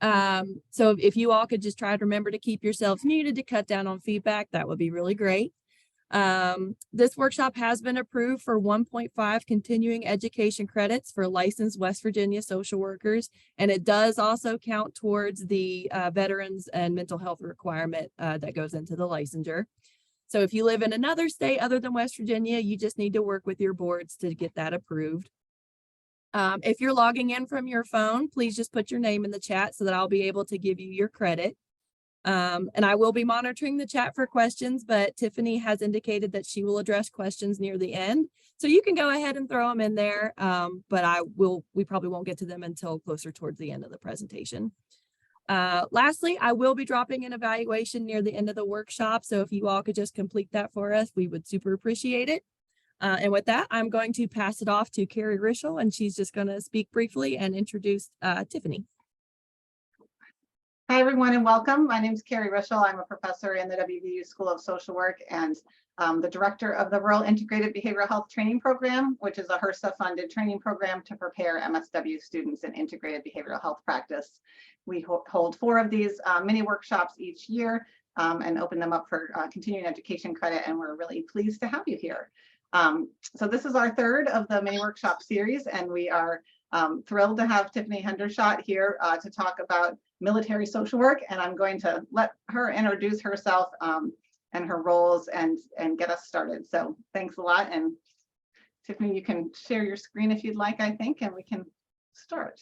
So if you all could just try to remember to keep yourselves muted to cut down on feedback, that would be really great. This workshop has been approved for 1.5 continuing education credits for licensed West Virginia social workers, and it does also count towards the veterans and mental health requirement that goes into the licensure. So if you live in another state other than West Virginia, you just need to work with your boards to get that approved. If you're logging in from your phone, please just put your name in the chat so that I'll be able to give you your credit. And I will be monitoring the chat for questions, but Tiffany has indicated that she will address questions near the end. So you can go ahead and throw them in there, but we probably won't get to them until closer towards the end of the presentation. Lastly, I will be dropping an evaluation near the end of the workshop. So if you all could just complete that for us, we would super appreciate it. And with that, I'm going to pass it off to Carrie Rischel, and she's just going to speak briefly and introduce Tiffany. Hi, everyone, and welcome. My name is Carrie Rischel. I'm a professor in the WVU School of Social Work and the director of the Rural Integrated Behavioral Health Training Program, which is a HRSA-funded training program to prepare MSW students in integrated behavioral health practice. We hold 4 of these mini workshops each year and open them up for continuing education credit, and we're really pleased to have you here. So this is our 3rd of the mini workshop series, and we are thrilled to have Tiffany Hendershot here to talk about military social work, and I'm going to let her introduce herself and her roles and get us started. So thanks a lot, and Tiffany, you can share your screen if you'd like, I think, and we can start.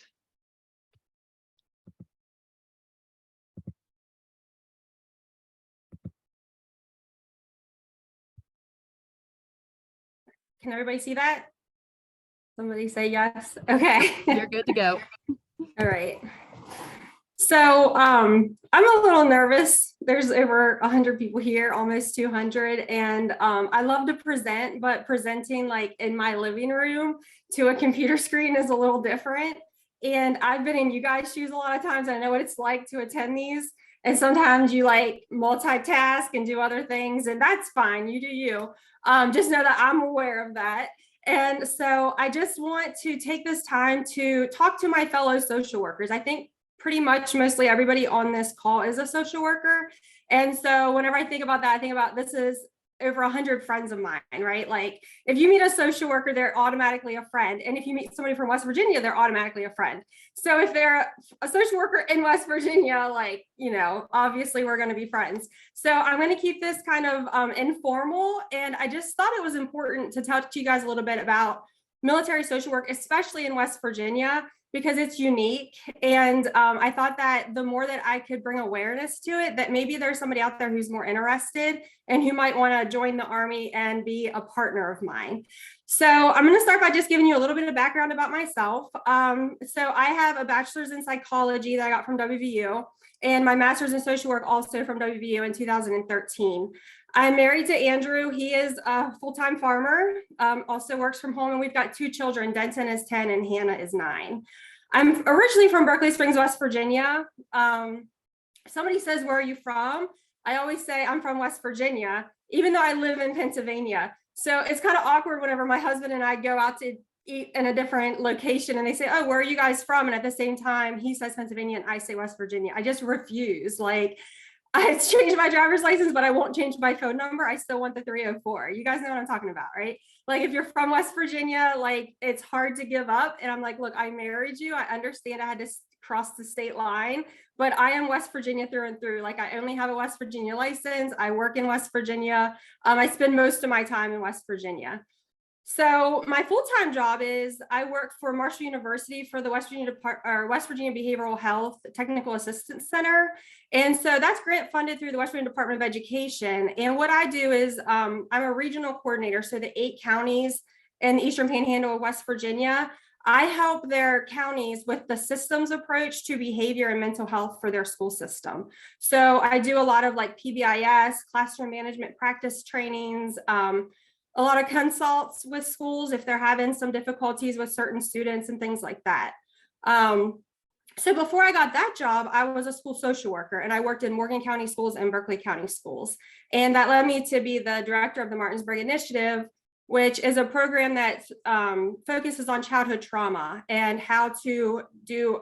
Can everybody see that? Somebody say yes. Okay. You're good to go. All right. So I'm a little nervous. There's over 100 people here, almost 200. And I love to present, but presenting like in my living room to a computer screen is a little different. And I've been in you guys' shoes a lot of times. I know what it's like to attend these. And sometimes you like multitask and do other things, and that's fine. You do you. Just know that I'm aware of that. And so I just want to take this time to talk to my fellow social workers. I think pretty much mostly everybody on this call is a social worker. And so whenever I think about that, I think about this is over 100 friends of mine, right? Like if you meet a social worker, they're automatically a friend. And if you meet somebody from West Virginia, they're automatically a friend. So if they're a social worker in West Virginia, like, you know, obviously we're going to be friends. So I'm going to keep this kind of informal. And I just thought it was important to talk to you guys a little bit about military social work, especially in West Virginia, because it's unique. And I thought that the more that I could bring awareness to it, that maybe there's somebody out there who's more interested and who might want to join the Army and be a partner of mine. So I'm going to start by just giving you a little bit of background about myself. So I have a bachelor's in psychology that I got from WVU, and my master's in social work also from WVU in 2013. I'm married to Andrew. He is a full-time farmer, also works from home, and we've got 2 children. Denton is 10 and Hannah is 9. I'm originally from Berkeley Springs, West Virginia. Somebody says, where are you from? I always say I'm from West Virginia, even though I live in Pennsylvania. So it's kind of awkward whenever my husband and I go out to eat in a different location and they say, oh, where are you guys from? And at the same time, he says Pennsylvania and I say West Virginia. I just refuse. Like, I changed my driver's license, but I won't change my phone number. I still want the 304. You guys know what I'm talking about, right? Like if you're from West Virginia, like it's hard to give up. And I'm like, look, I married you. I understand I had to cross the state line, but I am West Virginia through and through. Like I only have a West Virginia license. I work in West Virginia. I spend most of my time in West Virginia. So my full-time job is I work for Marshall University for the West Virginia Behavioral Health Technical Assistance Center. And so that's grant funded through the West Virginia Department of Education. And what I do is I'm a regional coordinator. So the 8 counties in the Eastern Panhandle of West Virginia, I help their counties with the systems approach to behavior and mental health for their school system. So I do a lot of like PBIS, classroom management practice trainings, a lot of consults with schools if they're having some difficulties with certain students and things like that. So before I got that job, I was a school social worker and I worked in Morgan County schools and Berkeley County schools. And that led me to be the director of the Martinsburg Initiative, which is a program that focuses on childhood trauma and how to do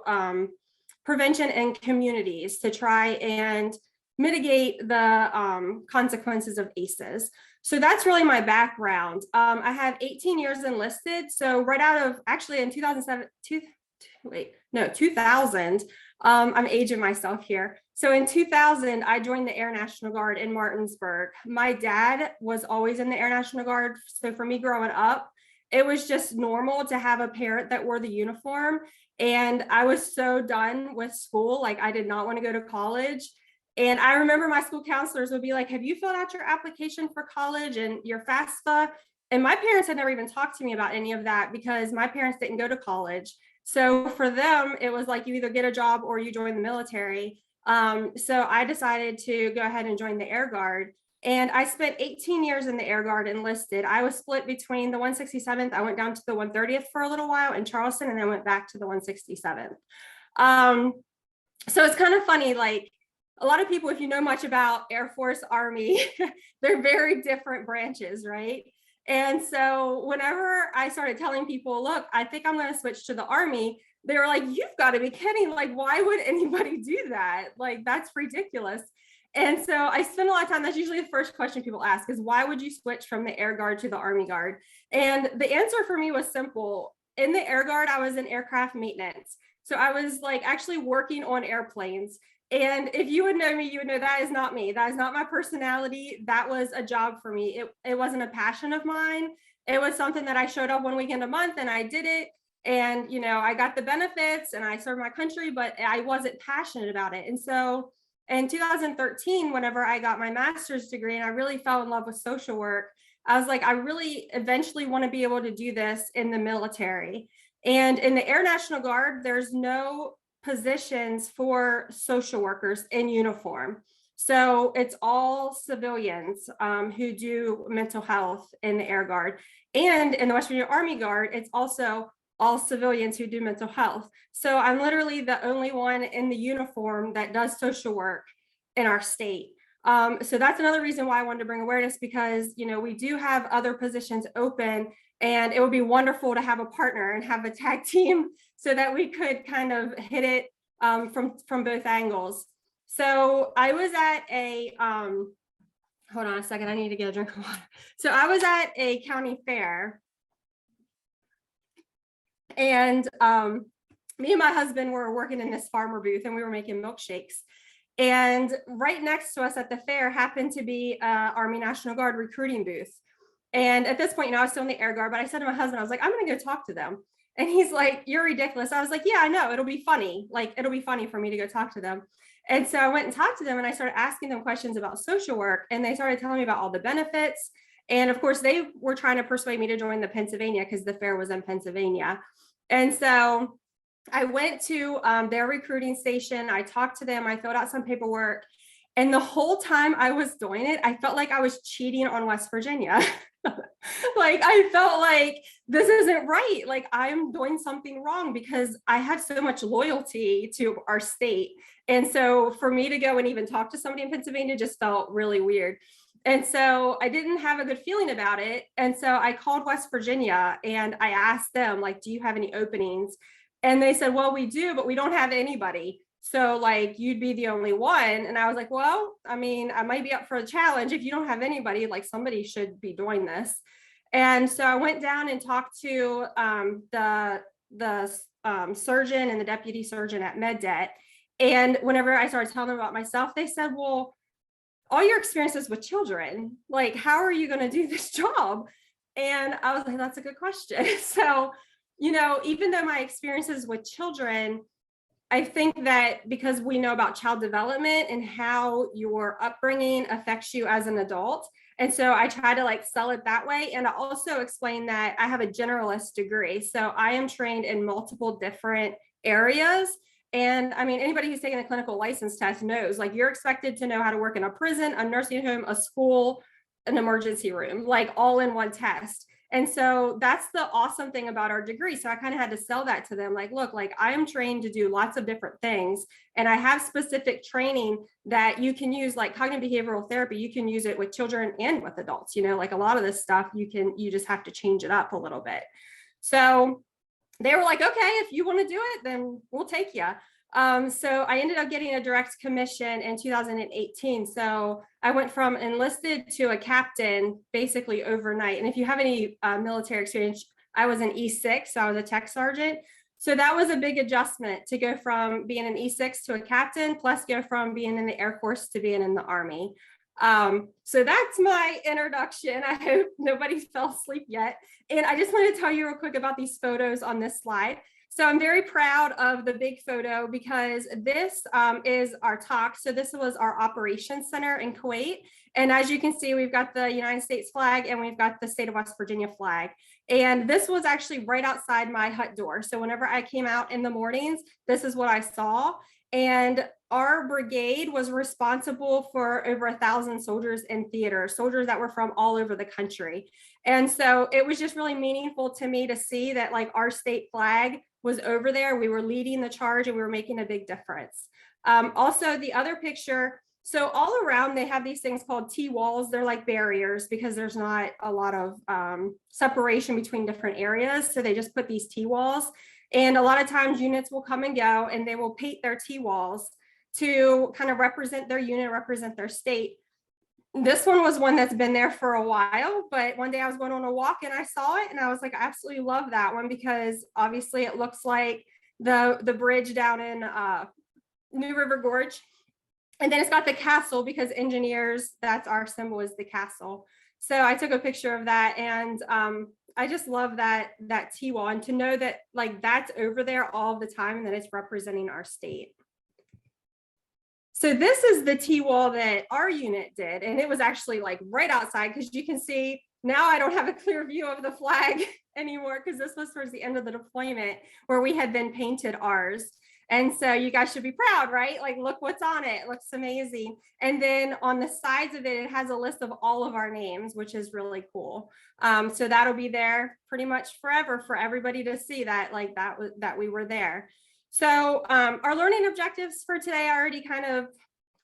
prevention in communities to try and mitigate the consequences of ACEs. So that's really my background. I have 18 years enlisted. So right out of, actually in 2000, I'm aging myself here. So in 2000, I joined the Air National Guard in Martinsburg. My dad was always in the Air National Guard. So for me growing up, it was just normal to have a parent that wore the uniform. And I was so done with school. Like I did not want to go to college. And I remember my school counselors would be like, have you filled out your application for college and your FAFSA? And my parents had never even talked to me about any of that because my parents didn't go to college. So for them, it was like you either get a job or you join the military. So I decided to go ahead and join the Air Guard. And I spent 18 years in the Air Guard enlisted. I was split between the 167th. I went down to the 130th for a little while in Charleston and then went back to the 167th. So it's kind of funny, like a lot of people, if you know much about Air Force, Army, they're very different branches, right? And so whenever I started telling people, look, I think I'm going to switch to the Army, they were like, you've got to be kidding. Like, why would anybody do that? Like, that's ridiculous. And so I spend a lot of time, that's usually the first question people ask is, why would you switch from the Air Guard to the Army Guard? And the answer for me was simple. In the Air Guard, I was in aircraft maintenance. So I was like actually working on airplanes. And if you would know me, you would know that is not me. That is not my personality. That was a job for me. It wasn't a passion of mine. It was something that I showed up one weekend a month and I did it. And, you know, I got the benefits and I served my country, but I wasn't passionate about it. And so in 2013, whenever I got my master's degree and I really fell in love with social work, I was like, I really eventually want to be able to do this in the military. And in the Air National Guard, there's no positions for social workers in uniform. So it's all civilians who do mental health in the Air Guard. And in the West Virginia Army Guard, it's also all civilians who do mental health. So I'm literally the only one in the uniform that does social work in our state. So that's another reason why I wanted to bring awareness, because, you know, we do have other positions open and it would be wonderful to have a partner and have a tag team so that we could kind of hit it from both angles. So I was at a, hold on a second, I need to get a drink of water. So I was at a county fair and me and my husband were working in this farmer booth and we were making milkshakes. And right next to us at the fair happened to be Army National Guard recruiting booth. And at this point, you know, I was still in the Air Guard, but I said to my husband, I was like, I'm going to go talk to them. And he's like, you're ridiculous. I was like, yeah, I know. It'll be funny. Like, it'll be funny for me to go talk to them. And so I went and talked to them and I started asking them questions about social work. And they started telling me about all the benefits. And of course, they were trying to persuade me to join the Pennsylvania because the fair was in Pennsylvania. And so I went to their recruiting station. I talked to them. I filled out some paperwork. And the whole time I was doing it, I felt like I was cheating on West Virginia. Like, I felt like this isn't right. Like, I'm doing something wrong because I have so much loyalty to our state. And so for me to go and even talk to somebody in Pennsylvania just felt really weird. And so I didn't have a good feeling about it. And so I called West Virginia and I asked them, like, do you have any openings? And they said, well, we do, but we don't have anybody. So like, you'd be the only one. And I was like, well, I mean, I might be up for a challenge. If you don't have anybody, like somebody should be doing this. And so I went down and talked to the surgeon and the deputy surgeon at MedDet. And whenever I started telling them about myself, they said, well, all your experiences with children, like, how are you going to do this job? And I was like, that's a good question. So, you know, even though my experiences with children, I think that because we know about child development and how your upbringing affects you as an adult. And so I try to like sell it that way. And I also explain that I have a generalist degree. So I am trained in multiple different areas. And I mean, anybody who's taken a clinical license test knows, like, you're expected to know how to work in a prison, a nursing home, a school, an emergency room, like all in one test. And so that's the awesome thing about our degree. So I kind of had to sell that to them. Like, look, like, I am trained to do lots of different things. And I have specific training that you can use, like cognitive behavioral therapy. You can use it with children and with adults, you know, like a lot of this stuff, you just have to change it up a little bit. So they were like, okay, if you want to do it, then we'll take you. So I ended up getting a direct commission in 2018. So I went from enlisted to a captain basically overnight. And if you have any military experience, I was an E6, so I was a tech sergeant. So that was a big adjustment to go from being an E6 to a captain, plus go from being in the Air Force to being in the Army. So that's my introduction. I hope nobody fell asleep yet. And I just want to tell you real quick about these photos on this slide. So I'm very proud of the big photo because this is our talk. So this was our operations center in Kuwait. And as you can see, we've got the United States flag and we've got the state of West Virginia flag. And this was actually right outside my hut door. So whenever I came out in the mornings, this is what I saw. And our brigade was responsible for over 1,000 soldiers in theater, soldiers that were from all over the country. And so it was just really meaningful to me to see that like our state flag was over there. We were leading the charge and we were making a big difference. Also, the other picture, so all around they have these things called T-walls. They're like barriers because there's not a lot of separation between different areas. So they just put these T-walls. And a lot of times units will come and go and they will paint their T-walls to kind of represent their unit, represent their state. This one was one that's been there for a while, but one day I was going on a walk and I saw it and I was like, I absolutely love that one because obviously it looks like the bridge down in New River Gorge. And then it's got the castle because engineers, that's our symbol is the castle. So I took a picture of that and I just love that T-wall and to know that like that's over there all the time and that it's representing our state. So this is the T-wall that our unit did. And it was actually like right outside because you can see now I don't have a clear view of the flag anymore because this was towards the end of the deployment where we had then painted ours. And so you guys should be proud, right? Like, look what's on it. It looks amazing. And then on the sides of it, it has a list of all of our names, which is really cool. So that'll be there pretty much forever for everybody to see that like that we were there. So our learning objectives for today, I already kind of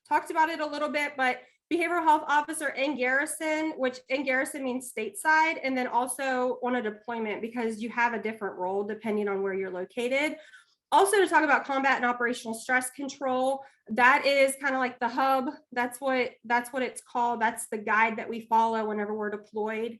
talked about it a little bit, but behavioral health officer in garrison, which in garrison means stateside, and then also on a deployment because you have a different role depending on where you're located. Also to talk about combat and operational stress control, that is kind of like the hub. That's what it's called. That's the guide that we follow whenever we're deployed.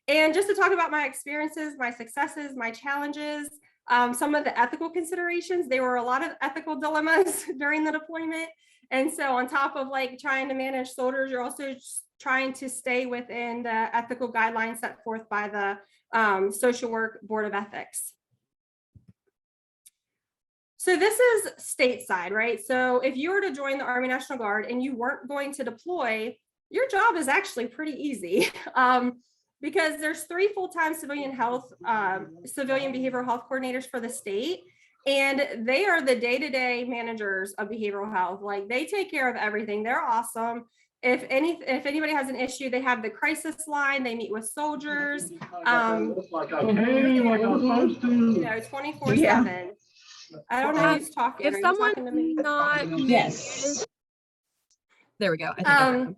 And just to talk about my experiences, my successes, my challenges, some of the ethical considerations, there were a lot of ethical dilemmas during the deployment. And so on top of like trying to manage soldiers, you're also trying to stay within the ethical guidelines set forth by the Social Work Board of Ethics. So this is stateside, right? So if you were to join the Army National Guard and you weren't going to deploy, your job is actually pretty easy because there's 3 full-time civilian behavioral health coordinators for the state. And they are the day-to-day managers of behavioral health. Like they take care of everything. They're awesome. If anybody has an issue, they have the crisis line. They meet with soldiers, 24/7. Yeah. I don't know who's talking. If someone's not, Yes. there we go. I think I got them.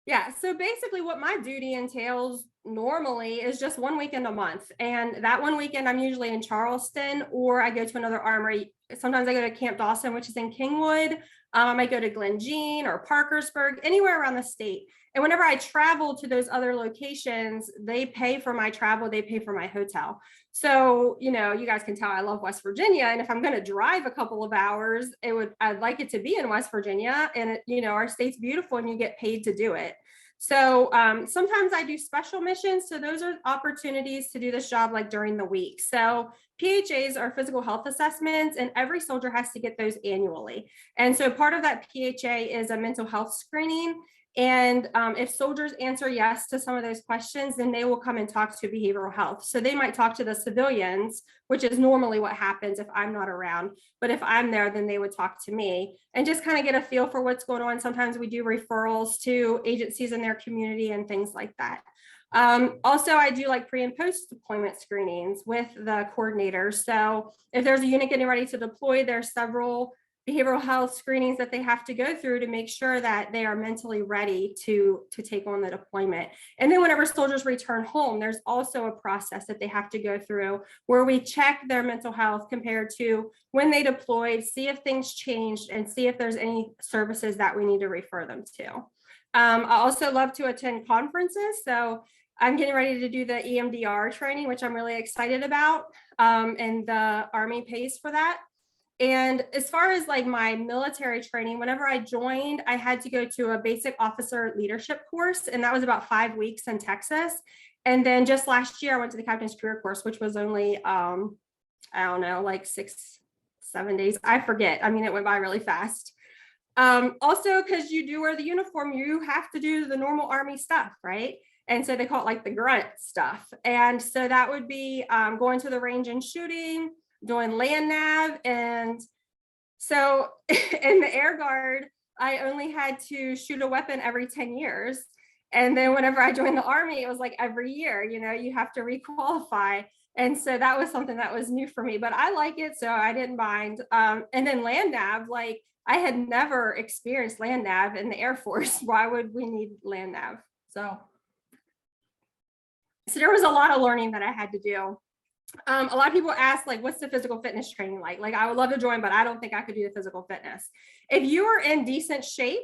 Yeah, so basically what my duty entails normally is just 1 weekend a month. And that 1 weekend, I'm usually in Charleston or I go to another armory. Sometimes I go to Camp Dawson, which is in Kingwood. I might go to Glen Jean or Parkersburg, anywhere around the state. And whenever I travel to those other locations, they pay for my travel, they pay for my hotel. So, you know, you guys can tell I love West Virginia. And if I'm going to drive a couple of hours, I'd like it to be in West Virginia. And, our state's beautiful and you get paid to do it. So sometimes I do special missions. So those are opportunities to do this job like during the week. So PHAs are physical health assessments and every soldier has to get those annually. And so part of that PHA is a mental health screening. And if soldiers answer yes to some of those questions, then they will come and talk to behavioral health. So they might talk to the civilians, which is normally what happens if I'm not around. But if I'm there, then they would talk to me and just kind of get a feel for what's going on. Sometimes we do referrals to agencies in their community and things like that. Also, I do like pre and post deployment screenings with the coordinators. So if there's a unit getting ready to deploy, there's several behavioral health screenings that they have to go through to make sure that they are mentally ready to take on the deployment. And then whenever soldiers return home, there's also a process that they have to go through where we check their mental health compared to when they deployed, see if things changed, and see if there's any services that we need to refer them to. I also love to attend conferences. So I'm getting ready to do the EMDR training, which I'm really excited about. And the Army pays for that. And as far as like my military training, whenever I joined, I had to go to a basic officer leadership course, and that was about 5 weeks in Texas. And then just last year, I went to the captain's career course, which was only, I don't know, like 6-7 days. I forget. I mean, it went by really fast. Also, because you do wear the uniform, you have to do the normal Army stuff, right? And so they call it like the grunt stuff. And so that would be going to the range and shooting, doing land nav. And so in the Air Guard, I only had to shoot a weapon every 10 years. And then whenever I joined the Army, it was like every year, you know, you have to requalify. And so that was something that was new for me, but I like it, so I didn't mind. And then land nav, like I had never experienced land nav in the Air Force. Why would we need land nav? So there was a lot of learning that I had to do. A lot of people ask, like, what's the physical fitness training like? Like, I would love to join, but I don't think I could do the physical fitness. If you are in decent shape,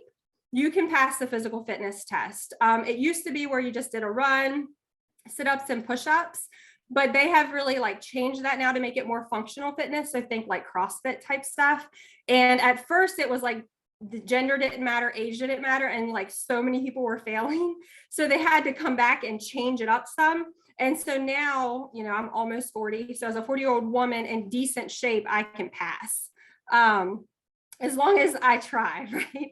you can pass the physical fitness test. It used to be where you just did a run, sit-ups and push-ups, but they have really like changed that now to make it more functional fitness. So think like CrossFit type stuff. And at first it was like the gender didn't matter, age didn't matter, and like so many people were failing. So they had to come back and change it up some. And so now, you know, I'm almost 40. So as a 40-year-old woman in decent shape, I can pass as long as I try, right?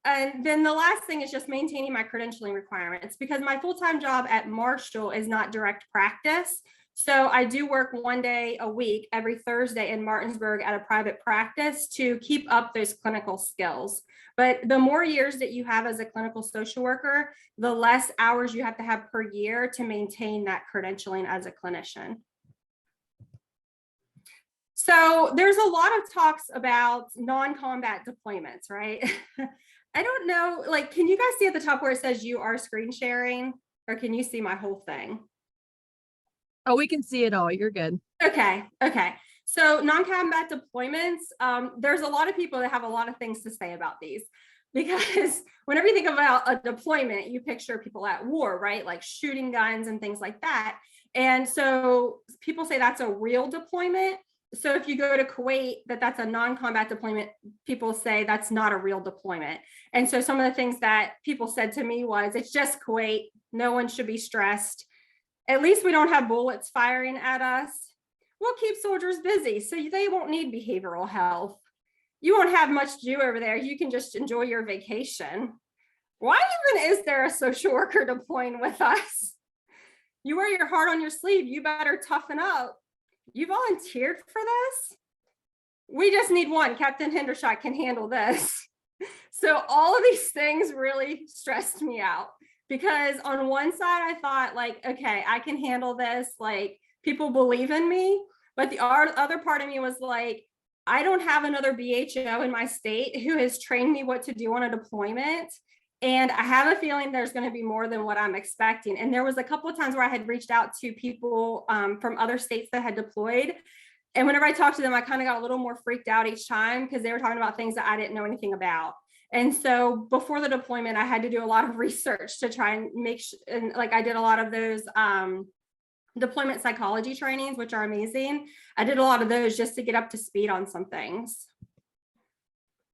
And then the last thing is just maintaining my credentialing requirements, because my full-time job at Marshall is not direct practice. So I do work 1 day a week, every Thursday in Martinsburg at a private practice to keep up those clinical skills. But the more years that you have as a clinical social worker, the less hours you have to have per year to maintain that credentialing as a clinician. So there's a lot of talks about non-combat deployments, right? I don't know, like, can you guys see at the top where it says you are screen sharing, or can you see my whole thing? Oh, we can see it all. You're good. Okay. So non-combat deployments, there's a lot of people that have a lot of things to say about these, because whenever you think about a deployment, you picture people at war, right? Like shooting guns and things like that. And so people say that's a real deployment. So if you go to Kuwait, that's a non-combat deployment, people say that's not a real deployment. And so some of the things that people said to me was, it's just Kuwait. No one should be stressed. At least we don't have bullets firing at us. We'll keep soldiers busy, so they won't need behavioral health. You won't have much to do over there. You can just enjoy your vacation. Why even is there a social worker deploying with us? You wear your heart on your sleeve. You better toughen up. You volunteered for this? We just need one. Captain Hendershot can handle this. So all of these things really stressed me out, because on one side I thought like, okay, I can handle this. Like, people believe in me. But the other part of me was like, I don't have another BHO in my state who has trained me what to do on a deployment. And I have a feeling there's going to be more than what I'm expecting. And there was a couple of times where I had reached out to people from other states that had deployed. And whenever I talked to them, I kind of got a little more freaked out each time, because they were talking about things that I didn't know anything about. And so before the deployment, I had to do a lot of research to try and make sure, and like I did a lot of those deployment psychology trainings, which are amazing. I did a lot of those just to get up to speed on some things.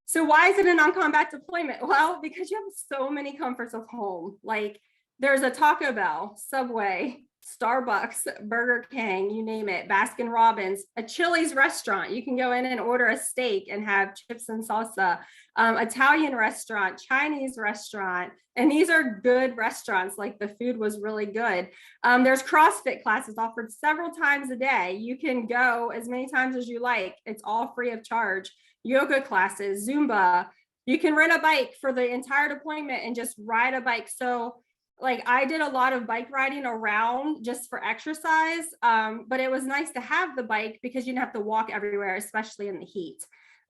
So why is it a non-combat deployment? Well, because you have so many comforts of home. Like, there's a Taco Bell, Subway, Starbucks, Burger King, you name it, Baskin Robbins, a Chili's restaurant. You can go in and order a steak and have chips and salsa, Italian restaurant, Chinese restaurant. And these are good restaurants. Like, the food was really good. There's CrossFit classes offered several times a day. You can go as many times as you like. It's all free of charge. Yoga classes, Zumba. You can rent a bike for the entire deployment and just ride a bike. So like, I did a lot of bike riding around just for exercise, but it was nice to have the bike because you didn't have to walk everywhere, especially in the heat.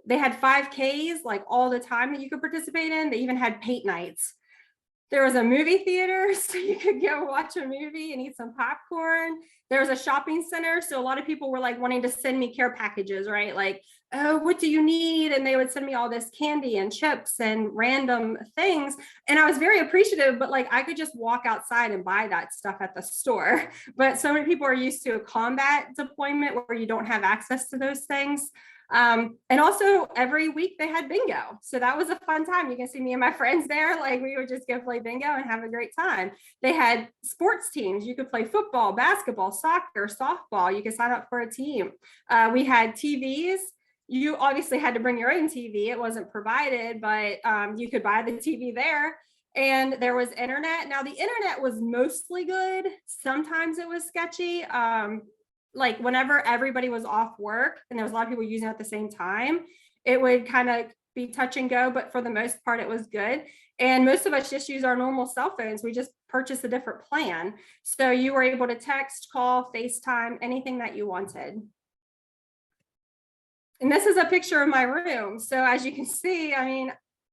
They had 5Ks like all the time that you could participate in. They even had paint nights. There was a movie theater, so you could go watch a movie and eat some popcorn. There was a shopping center. So a lot of people were like wanting to send me care packages, right? Like, oh, what do you need? And they would send me all this candy and chips and random things. And I was very appreciative, but like I could just walk outside and buy that stuff at the store. But so many people are used to a combat deployment where you don't have access to those things. And also every week they had bingo. So that was a fun time. You can see me and my friends there. Like we would just go play bingo and have a great time. They had sports teams. You could play football, basketball, soccer, softball. You could sign up for a team. We had TVs. You obviously had to bring your own TV. It wasn't provided, but you could buy the TV there. And there was internet. Now the internet was mostly good. Sometimes it was sketchy. Like whenever everybody was off work and there was a lot of people using it at the same time, it would kind of be touch and go, but for the most part, it was good. And most of us just use our normal cell phones. We just purchased a different plan. So you were able to text, call, FaceTime, anything that you wanted. And this is a picture of my room. So as you can see, I mean,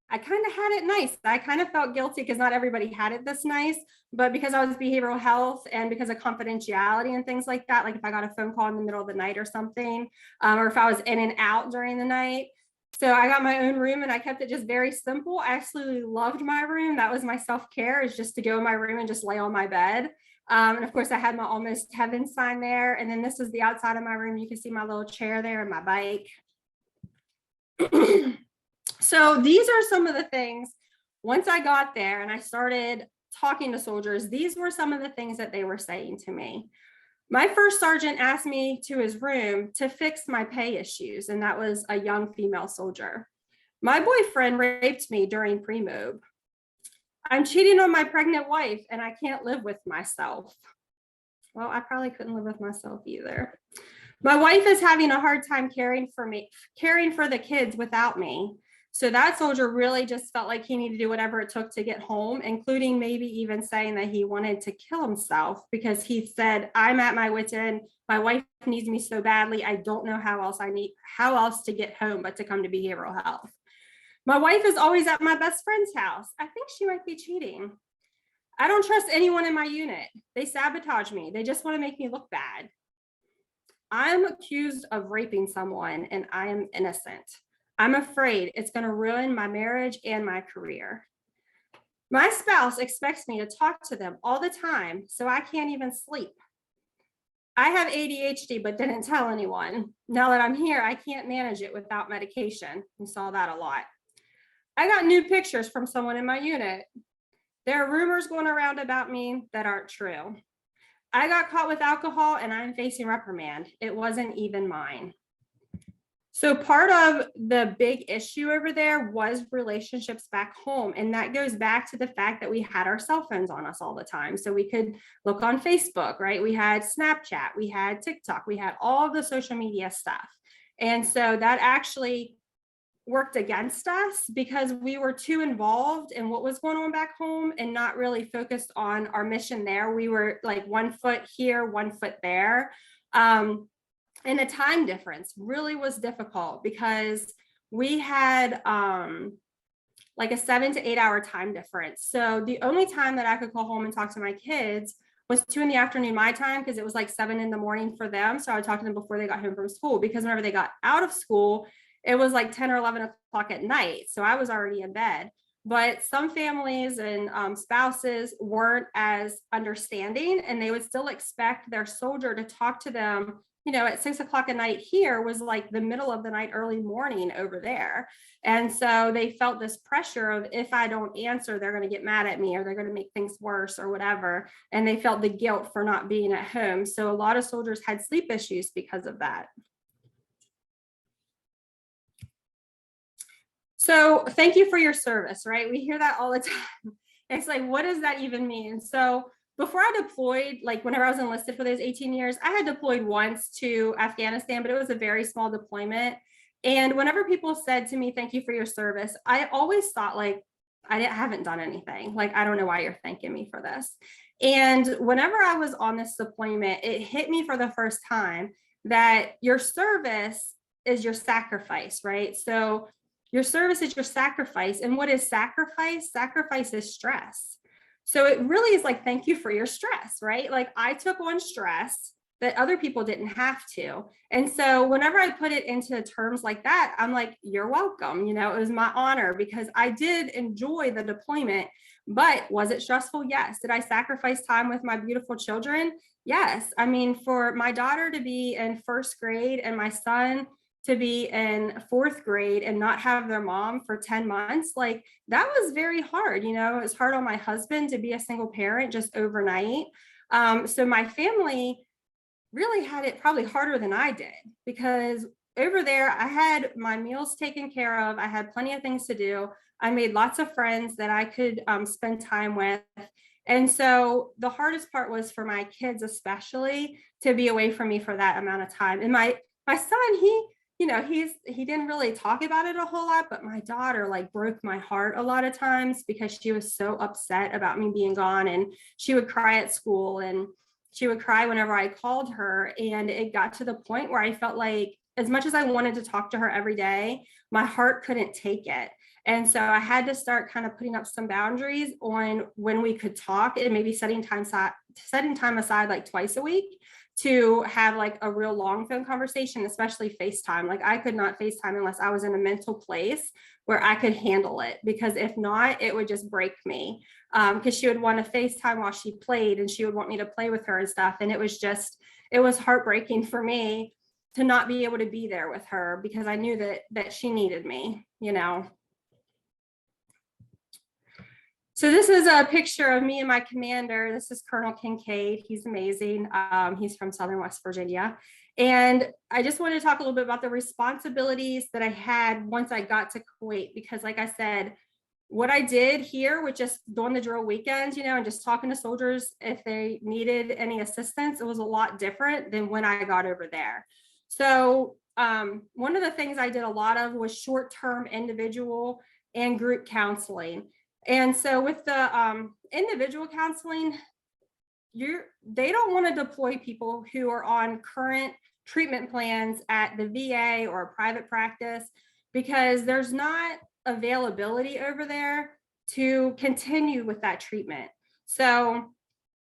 I kind of had it nice. I kind of felt guilty because not everybody had it this nice, but because I was behavioral health and because of confidentiality and things like that, like if I got a phone call in the middle of the night or something, or if I was in and out during the night. So I got my own room and I kept it just very simple. I absolutely loved my room. That was my self-care, is just to go in my room and just lay on my bed. And of course I had my almost heaven sign there. And then this is the outside of my room. You can see my little chair there and my bike. So these are some of the things, once I got there and I started talking to soldiers, these were some of the things that they were saying to me. My first sergeant asked me to his room to fix my pay issues, and that was a young female soldier. My boyfriend raped me during pre-mob. I'm cheating on my pregnant wife and I can't live with myself. Well, I probably couldn't live with myself either. My wife is having a hard time caring for the kids without me. So that soldier really just felt like he needed to do whatever it took to get home, including maybe even saying that he wanted to kill himself because he said, I'm at my wit's end. My wife needs me so badly. I don't know how else to get home but to come to behavioral health. My wife is always at my best friend's house. I think she might be cheating. I don't trust anyone in my unit. They sabotage me. They just want to make me look bad. I'm accused of raping someone and I am innocent. I'm afraid it's going to ruin my marriage and my career. My spouse expects me to talk to them all the time, so I can't even sleep. I have ADHD, but didn't tell anyone. Now that I'm here, I can't manage it without medication. We saw that a lot. I got new pictures from someone in my unit. There are rumors going around about me that aren't true. I got caught with alcohol and I'm facing reprimand. It wasn't even mine. So part of the big issue over there was relationships back home. And that goes back to the fact that we had our cell phones on us all the time. So we could look on Facebook, right? We had Snapchat, we had TikTok, we had all the social media stuff. And so that actually worked against us because we were too involved in what was going on back home and not really focused on our mission there. We were like 1 foot here, 1 foot there. And the time difference really was difficult because we had like a 7 to 8 hour time difference. So the only time that I could call home and talk to my kids was 2 p.m. my time, because it was like 7 a.m. for them. So I would talk to them before they got home from school, because whenever they got out of school, it was like 10 or 11 o'clock at night. So I was already in bed. But some families and spouses weren't as understanding, and they would still expect their soldier to talk to them, you know, at 6 o'clock at night here was like the middle of the night, early morning over there. And so they felt this pressure of, if I don't answer, they're going to get mad at me or they're going to make things worse or whatever. And they felt the guilt for not being at home. So a lot of soldiers had sleep issues because of that. So thank you for your service, right? We hear that all the time. It's like, what does that even mean? So before I deployed, like whenever I was enlisted for those 18 years, I had deployed once to Afghanistan, but it was a very small deployment. And whenever people said to me, thank you for your service, I always thought like, I haven't done anything. Like, I don't know why you're thanking me for this. And whenever I was on this deployment, it hit me for the first time that your service is your sacrifice, right? So your service is your sacrifice. And what is sacrifice? Sacrifice is stress. So it really is like, thank you for your stress, right? Like I took on stress that other people didn't have to. And so whenever I put it into terms like that, I'm like, you're welcome. You know, it was my honor because I did enjoy the deployment, but was it stressful? Yes. Did I sacrifice time with my beautiful children? Yes. I mean, for my daughter to be in first grade and my son to be in fourth grade and not have their mom for 10 months, like that was very hard. You know, it was hard on my husband to be a single parent just overnight. So my family really had it probably harder than I did because over there, I had my meals taken care of. I had plenty of things to do. I made lots of friends that I could spend time with. And so the hardest part was for my kids, especially to be away from me for that amount of time. And my son, he didn't really talk about it a whole lot, but my daughter like broke my heart a lot of times because she was so upset about me being gone, and she would cry at school and she would cry whenever I called her. And it got to the point where I felt like as much as I wanted to talk to her every day, my heart couldn't take it. And so I had to start kind of putting up some boundaries on when we could talk and maybe setting time aside like twice a week to have like a real long phone conversation, especially FaceTime. Like I could not FaceTime unless I was in a mental place where I could handle it, because if not, it would just break me. Because she would want to FaceTime while she played and she would want me to play with her and stuff. And it was heartbreaking for me to not be able to be there with her because I knew that she needed me, you know. So this is a picture of me and my commander. This is Colonel Kincaid. He's amazing. He's from Southern West Virginia. And I just wanted to talk a little bit about the responsibilities that I had once I got to Kuwait, because like I said, what I did here with just doing the drill weekends, you know, and just talking to soldiers if they needed any assistance, it was a lot different than when I got over there. So one of the things I did a lot of was short-term individual and group counseling. And so with the individual counseling, they don't want to deploy people who are on current treatment plans at the VA or a private practice, because there's not availability over there to continue with that treatment. So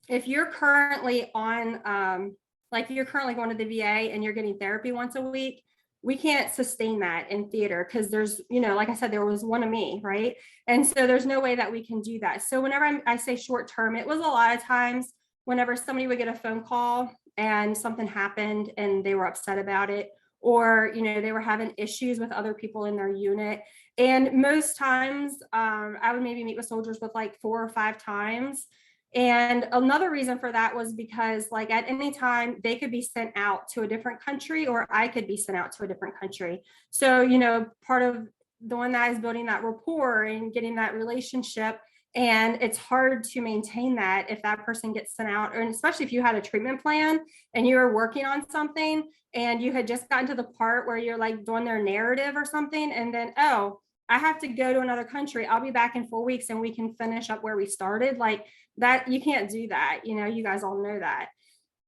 if you're currently on, like you're currently going to the VA and you're getting therapy once a week, we can't sustain that in theater because there's, you know, like I said, there was one of me, right? And so there's no way that we can do that. So whenever I say short term, it was a lot of times whenever somebody would get a phone call and something happened and they were upset about it, or, you know, they were having issues with other people in their unit. And most times I would maybe meet with soldiers with like 4 or 5 times. And another reason for that was because like at any time they could be sent out to a different country, or I could be sent out to a different country. So, you know, part of doing that is building that rapport and getting that relationship. And it's hard to maintain that if that person gets sent out, and especially if you had a treatment plan and you were working on something and you had just gotten to the part where you're like doing their narrative or something, and then, oh, I have to go to another country. I'll be back in 4 weeks and we can finish up where we started. Like that, you can't do that. You know, you guys all know that.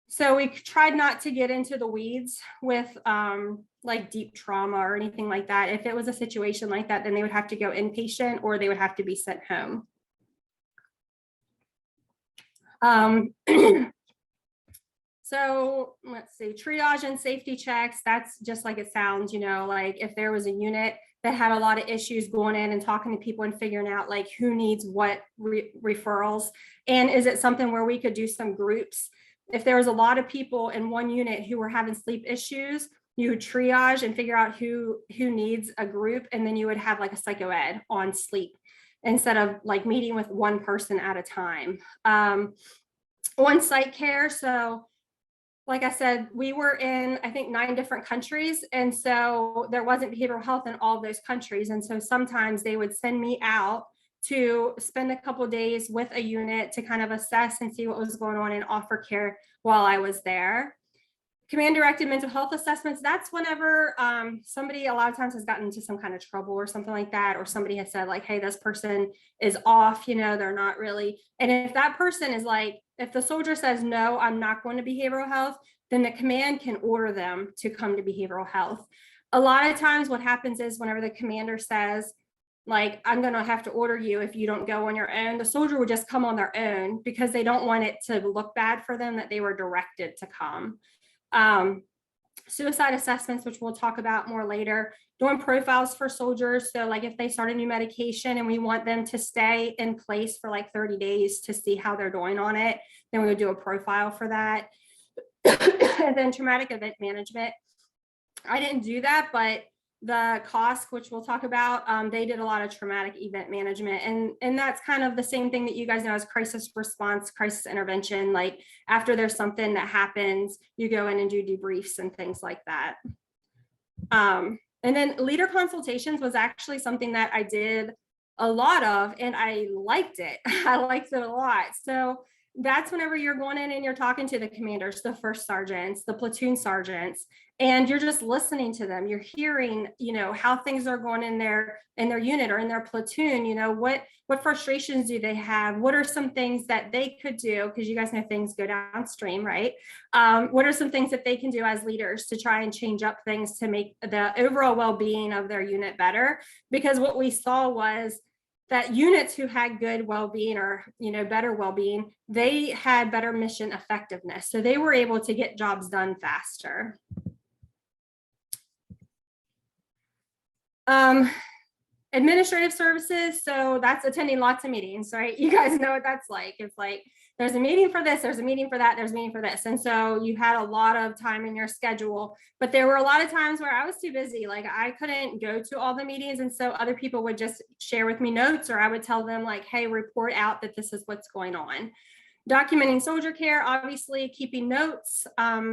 So we tried not to get into the weeds with like deep trauma or anything like that. If it was a situation like that, then they would have to go inpatient or they would have to be sent home. So let's see, triage and safety checks. That's just like it sounds, you know, like if there was a unit that had a lot of issues, going in and talking to people and figuring out like who needs what referrals. And is it something where we could do some groups? If there was a lot of people in one unit who were having sleep issues, you would triage and figure out who needs a group. And then you would have like a psychoed on sleep instead of like meeting with one person at a time. On site care. So like I said, we were in, I think, 9 different countries. And so there wasn't behavioral health in all of those countries. And so sometimes they would send me out to spend a couple of days with a unit to kind of assess and see what was going on and offer care while I was there. Command directed mental health assessments. That's whenever somebody a lot of times has gotten into some kind of trouble or something like that, or somebody has said like, hey, this person is off, you know, they're not really. And if that person is like, if the soldier says, no, I'm not going to behavioral health, then the command can order them to come to behavioral health. A lot of times what happens is whenever the commander says, like, I'm going to have to order you if you don't go on your own, the soldier would just come on their own because they don't want it to look bad for them that they were directed to come. Suicide assessments, which we'll talk about more later, doing profiles for soldiers. So like if they start a new medication and we want them to stay in place for like 30 days to see how they're doing on it, then we would do a profile for that. And then traumatic event management. I didn't do that, but the COSC, which we'll talk about, they did a lot of traumatic event management. And that's kind of the same thing that you guys know as crisis response, crisis intervention. Like after there's something that happens, you go in and do debriefs and things like that. And then leader consultations was actually something that I did a lot of, and I liked it. I liked it a lot. So that's whenever you're going in and you're talking to the commanders, the first sergeants, the platoon sergeants, and you're just listening to them. You're hearing, how things are going in their unit or in their platoon. What frustrations do they have? What are some things that they could do? Because you guys know things go downstream, right? What are some things that they can do as leaders to try and change up things to make the overall well-being of their unit better? Because what we saw was that units who had good well-being or better well-being, they had better mission effectiveness. So they were able to get jobs done faster. Administrative services. So that's attending lots of meetings, right? You guys know what that's like. It's like, there's a meeting for this, there's a meeting for that, there's a meeting for this. And so you had a lot of time in your schedule, but there were a lot of times where I was too busy. Like I couldn't go to all the meetings. And so other people would just share with me notes, or I would tell them like, hey, report out that this is what's going on. Documenting soldier care, obviously keeping notes,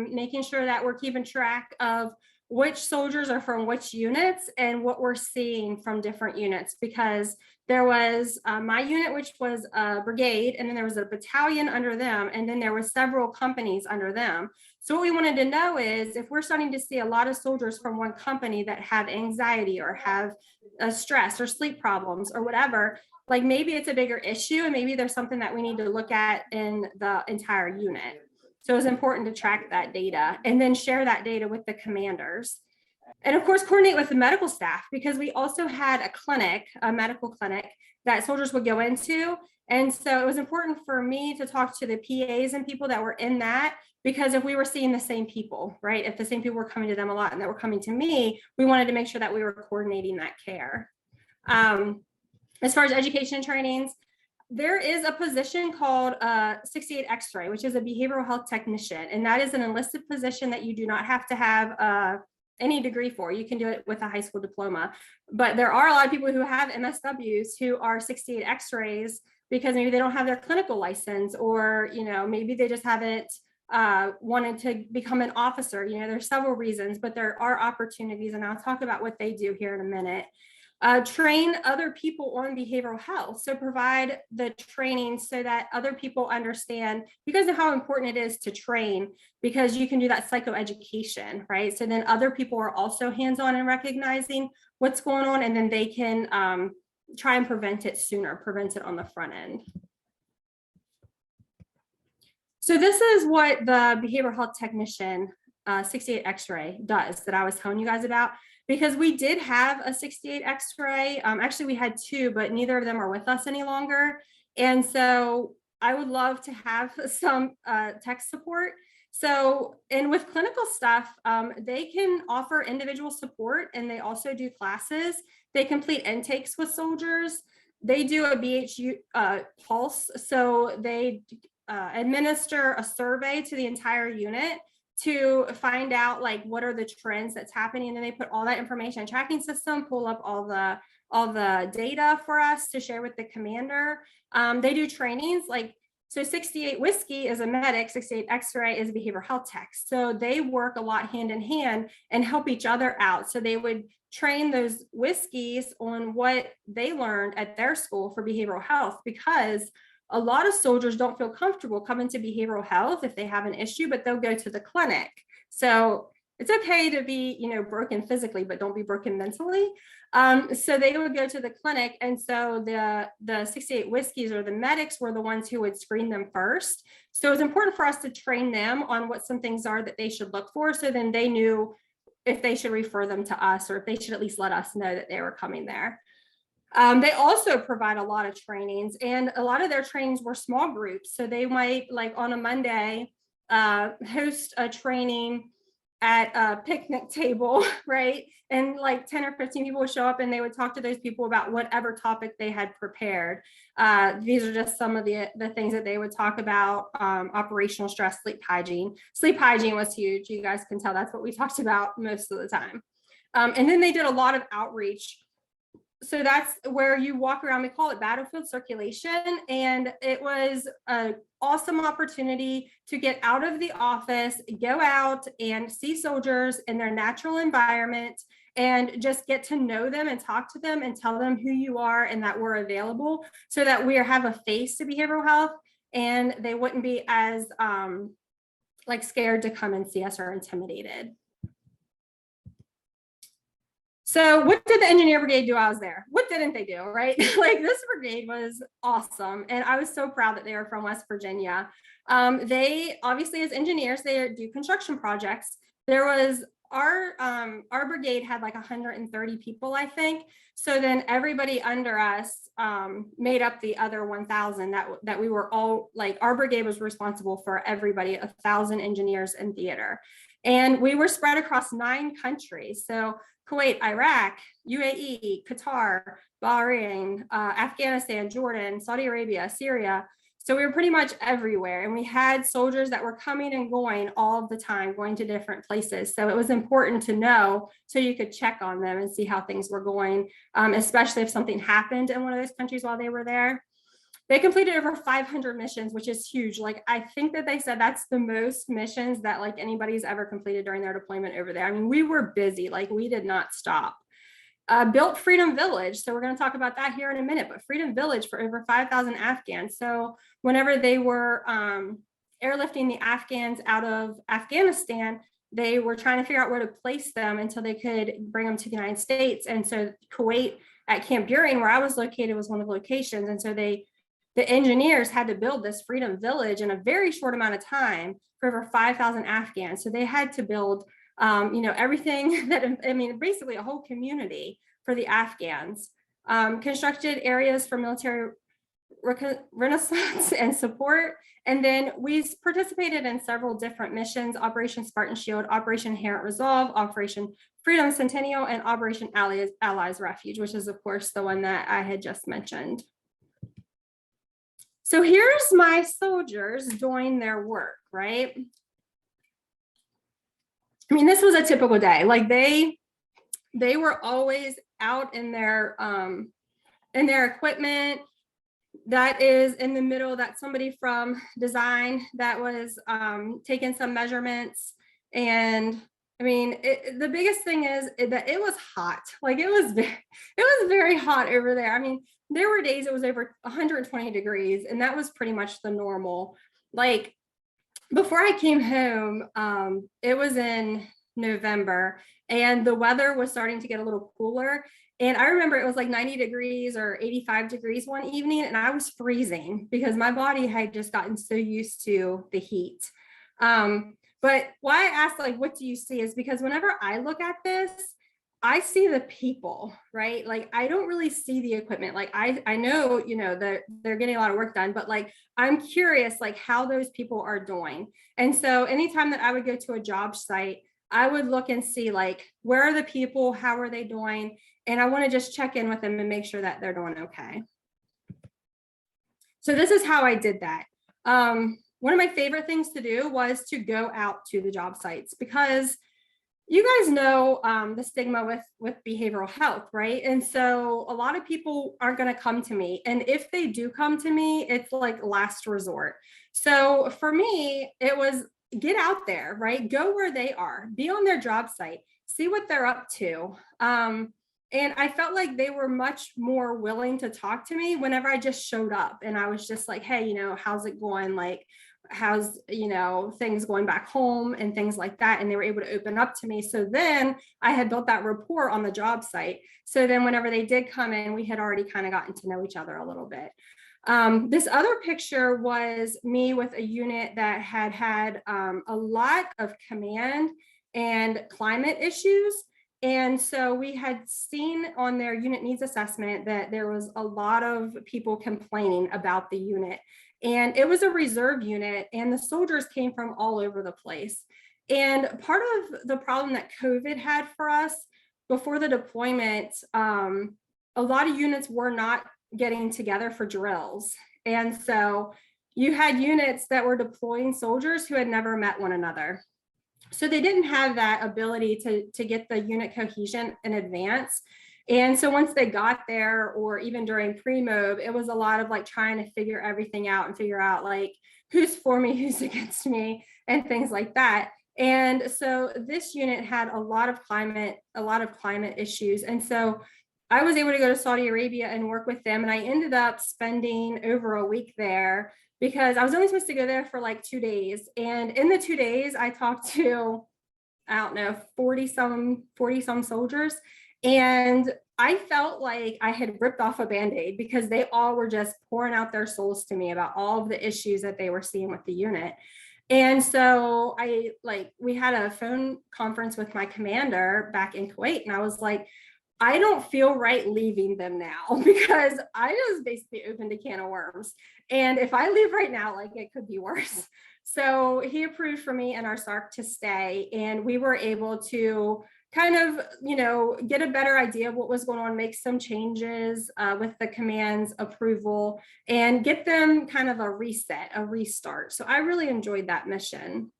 making sure that we're keeping track of which soldiers are from which units and what we're seeing from different units, because there was my unit, which was a brigade, and then there was a battalion under them, and then there were several companies under them. So what we wanted to know is if we're starting to see a lot of soldiers from one company that have anxiety or have stress or sleep problems or whatever, like maybe it's a bigger issue and maybe there's something that we need to look at in the entire unit. So it's important to track that data and then share that data with the commanders. And of course, coordinate with the medical staff, because we also had a clinic, a medical clinic that soldiers would go into. And so it was important for me to talk to the PAs and people that were in that, because if we were seeing the same people, right, if the same people were coming to them a lot and that were coming to me, we wanted to make sure that we were coordinating that care. As far as education trainings, there is a position called 68 X-ray, which is a behavioral health technician. And that is an enlisted position that you do not have to have any degree for. You can do it with a high school diploma. But there are a lot of people who have MSWs who are 68 X-rays because maybe they don't have their clinical license, or maybe they just haven't wanted to become an officer. There's several reasons, but there are opportunities, and I'll talk about what they do here in a minute. Train other people on behavioral health. So provide the training so that other people understand. You guys know how important it is to train, because you can do that psychoeducation, right? So then other people are also hands-on in recognizing what's going on, and then they can try and prevent it sooner, prevent it on the front end. So this is what the behavioral health technician 68 X-ray does that I was telling you guys about. Because we did have a 68 X-ray. Actually, we had two, but neither of them are with us any longer. And so I would love to have some tech support. So, and with clinical stuff, they can offer individual support, and they also do classes. They complete intakes with soldiers. They do a BHU pulse. So they administer a survey to the entire unit to find out like what are the trends that's happening, and then they put all that information in a tracking system, pull up all the data for us to share with the commander. They do trainings like, so 68 Whiskey is a medic, 68 X-ray is a behavioral health tech. So they work a lot hand in hand and help each other out. So they would train those Whiskeys on what they learned at their school for behavioral health, because a lot of soldiers don't feel comfortable coming to behavioral health if they have an issue, but they'll go to the clinic. So it's okay to be, broken physically, but don't be broken mentally. So they would go to the clinic. And so the 68 Whiskeys or the medics were the ones who would screen them first. So it was important for us to train them on what some things are that they should look for. So then they knew if they should refer them to us, or if they should at least let us know that they were coming there. They also provide a lot of trainings, and a lot of their trainings were small groups. So they might, like on a Monday, host a training at a picnic table, right? And like 10 or 15 people would show up, and they would talk to those people about whatever topic they had prepared. These are just some of the things that they would talk about. Operational stress, sleep hygiene. Sleep hygiene was huge. You guys can tell that's what we talked about most of the time. And then they did a lot of outreach. So that's where you walk around. We call it battlefield circulation. And it was an awesome opportunity to get out of the office, go out and see soldiers in their natural environment, and just get to know them and talk to them and tell them who you are and that we're available, so that we have a face to behavioral health, and they wouldn't be as like scared to come and see us or intimidated. So what did the engineer brigade do while I was there? What didn't they do, right? Like, this brigade was awesome. And I was so proud that they were from West Virginia. They obviously, as engineers, they do construction projects. There was our brigade had like 130 people, I think. So then everybody under us made up the other 1,000 that we were all, like, our brigade was responsible for everybody, 1,000 engineers in theater. And we were spread across 9 countries. So Kuwait, Iraq, UAE, Qatar, Bahrain, Afghanistan, Jordan, Saudi Arabia, Syria. So we were pretty much everywhere. And we had soldiers that were coming and going all the time, going to different places. So it was important to know, so you could check on them and see how things were going, especially if something happened in one of those countries while they were there. They completed over 500 missions, which is huge. Like, I think that they said that's the most missions that like anybody's ever completed during their deployment over there. I mean, we were busy, like we did not stop. Built Freedom Village. So we're going to talk about that here in a minute, but Freedom Village for over 5,000 Afghans. So whenever they were airlifting the Afghans out of Afghanistan, they were trying to figure out where to place them until they could bring them to the United States. And so Kuwait at Camp Buren, where I was located, was one of the locations. And so the engineers had to build this Freedom Village in a very short amount of time for over 5,000 Afghans. So they had to build, everything that, I mean, basically a whole community for the Afghans. Constructed areas for military renaissance and support. And then we participated in several different missions: Operation Spartan Shield, Operation Inherent Resolve, Operation Freedom Centennial, and Operation Allies Refuge, which is of course the one that I had just mentioned. So here's my soldiers doing their work, right? I mean, this was a typical day. Like, they were always out in their equipment. That is in the middle, that's somebody from design that was taking some measurements. And I mean, the biggest thing is that it was hot. Like, it was very hot over there. I mean, there were days it was over 120 degrees, and that was pretty much the normal. Like, before I came home, it was in November, and the weather was starting to get a little cooler. And I remember it was like 90 degrees or 85 degrees one evening, and I was freezing because my body had just gotten so used to the heat. But why I asked, like, what do you see, is because whenever I look at this, I see the people, right? Like, I don't really see the equipment. Like, I know, that they're getting a lot of work done, but like, I'm curious, like, how those people are doing. And so anytime that I would go to a job site, I would look and see, like, where are the people? How are they doing? And I want to just check in with them and make sure that they're doing okay. So this is how I did that. One of my favorite things to do was to go out to the job sites, because you guys know the stigma with behavioral health, right? And so a lot of people aren't going to come to me. And if they do come to me, it's like last resort. So for me, it was get out there, right? Go where they are, be on their job site, see what they're up to. And I felt like they were much more willing to talk to me whenever I just showed up. And I was just like, hey, how's it going? Like, how's, things going back home and things like that. And they were able to open up to me. So then I had built that rapport on the job site. So then whenever they did come in, we had already kind of gotten to know each other a little bit. This other picture was me with a unit that had a lot of command and climate issues. And so we had seen on their unit needs assessment that there was a lot of people complaining about the unit. And it was a reserve unit, and the soldiers came from all over the place. And part of the problem that COVID had for us before the deployment, a lot of units were not getting together for drills. And so you had units that were deploying soldiers who had never met one another. So they didn't have that ability to get the unit cohesion in advance. And so once they got there, or even during pre-mob, it was a lot of like trying to figure everything out and figure out like who's for me, who's against me, and things like that. And so this unit had a lot of climate issues. And so I was able to go to Saudi Arabia and work with them. And I ended up spending over a week there, because I was only supposed to go there for like 2 days. And in the 2 days, I talked to, I don't know, 40 some soldiers. And I felt like I had ripped off a Band-Aid, because they all were just pouring out their souls to me about all of the issues that they were seeing with the unit. And so we had a phone conference with my commander back in Kuwait, and I was like, I don't feel right leaving them now, because I just basically opened a can of worms. And if I leave right now, like, it could be worse. So he approved for me and our SARC to stay, and we were able to kind of, get a better idea of what was going on, make some changes with the command's approval, and get them kind of a reset, a restart. So I really enjoyed that mission.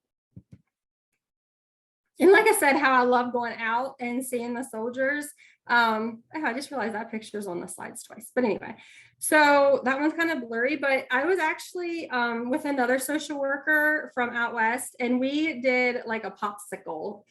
And like I said, how I love going out and seeing the soldiers. I just realized that picture's on the slides twice, but anyway, so that one's kind of blurry, but I was actually with another social worker from out west, and we did like a popsicle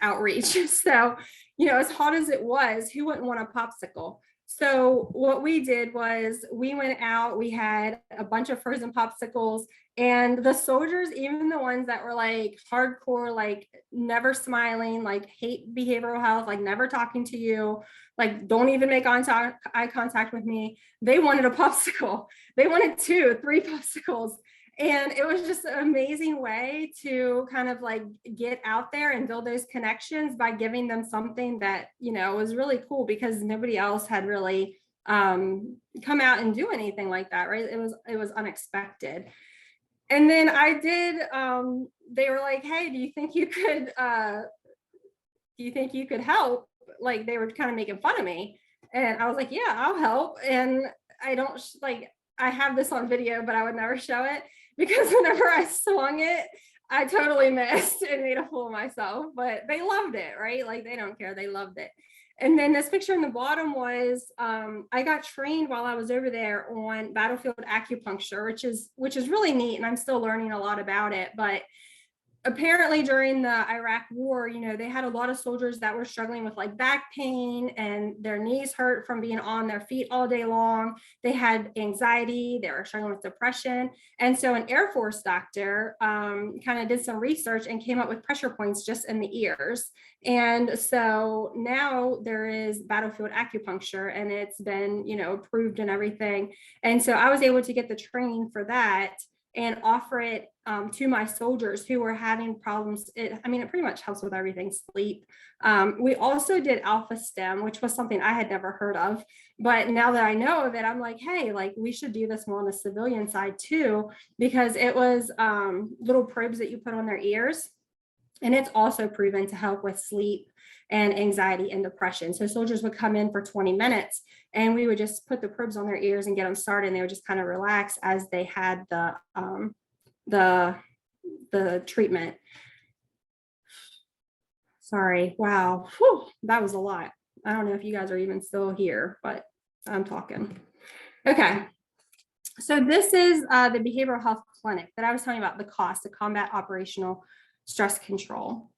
outreach. So, as hot as it was, who wouldn't want a popsicle? So what we did was we went out, we had a bunch of frozen popsicles, and the soldiers, even the ones that were like hardcore, like never smiling, like hate behavioral health, like never talking to you, like don't even make eye contact with me, they wanted a popsicle. They wanted 2, 3 popsicles. And it was just an amazing way to kind of like get out there and build those connections by giving them something that, was really cool, because nobody else had really come out and do anything like that, right? It was unexpected. And then I did, they were like, hey, do you think you could help? Like, they were kind of making fun of me. And I was like, yeah, I'll help. And I don't I have this on video, but I would never show it, because whenever I swung it, I totally missed and made a fool of myself, but they loved it, right? Like, they don't care, they loved it. And then this picture in the bottom was, I got trained while I was over there on battlefield acupuncture, which is really neat. And I'm still learning a lot about it, but apparently during the Iraq war, they had a lot of soldiers that were struggling with like back pain, and their knees hurt from being on their feet all day long. They had anxiety, they were struggling with depression. And so an Air Force doctor kind of did some research and came up with pressure points just in the ears. And so now there is battlefield acupuncture, and it's been, approved and everything. And so I was able to get the training for that and offer it to my soldiers who were having problems. It pretty much helps with everything, sleep. We also did alpha stem, which was something I had never heard of. But now that I know of it, I'm like, hey, like, we should do this more on the civilian side too, because it was little probes that you put on their ears. And it's also proven to help with sleep and anxiety and depression. So soldiers would come in for 20 minutes, and we would just put the probes on their ears and get them started. And they would just kind of relax as they had the treatment. Sorry. Wow. Whew, that was a lot. I don't know if you guys are even still here, but I'm talking. Okay. So this is the behavioral health clinic that I was telling you about, the cost, the combat operational stress control.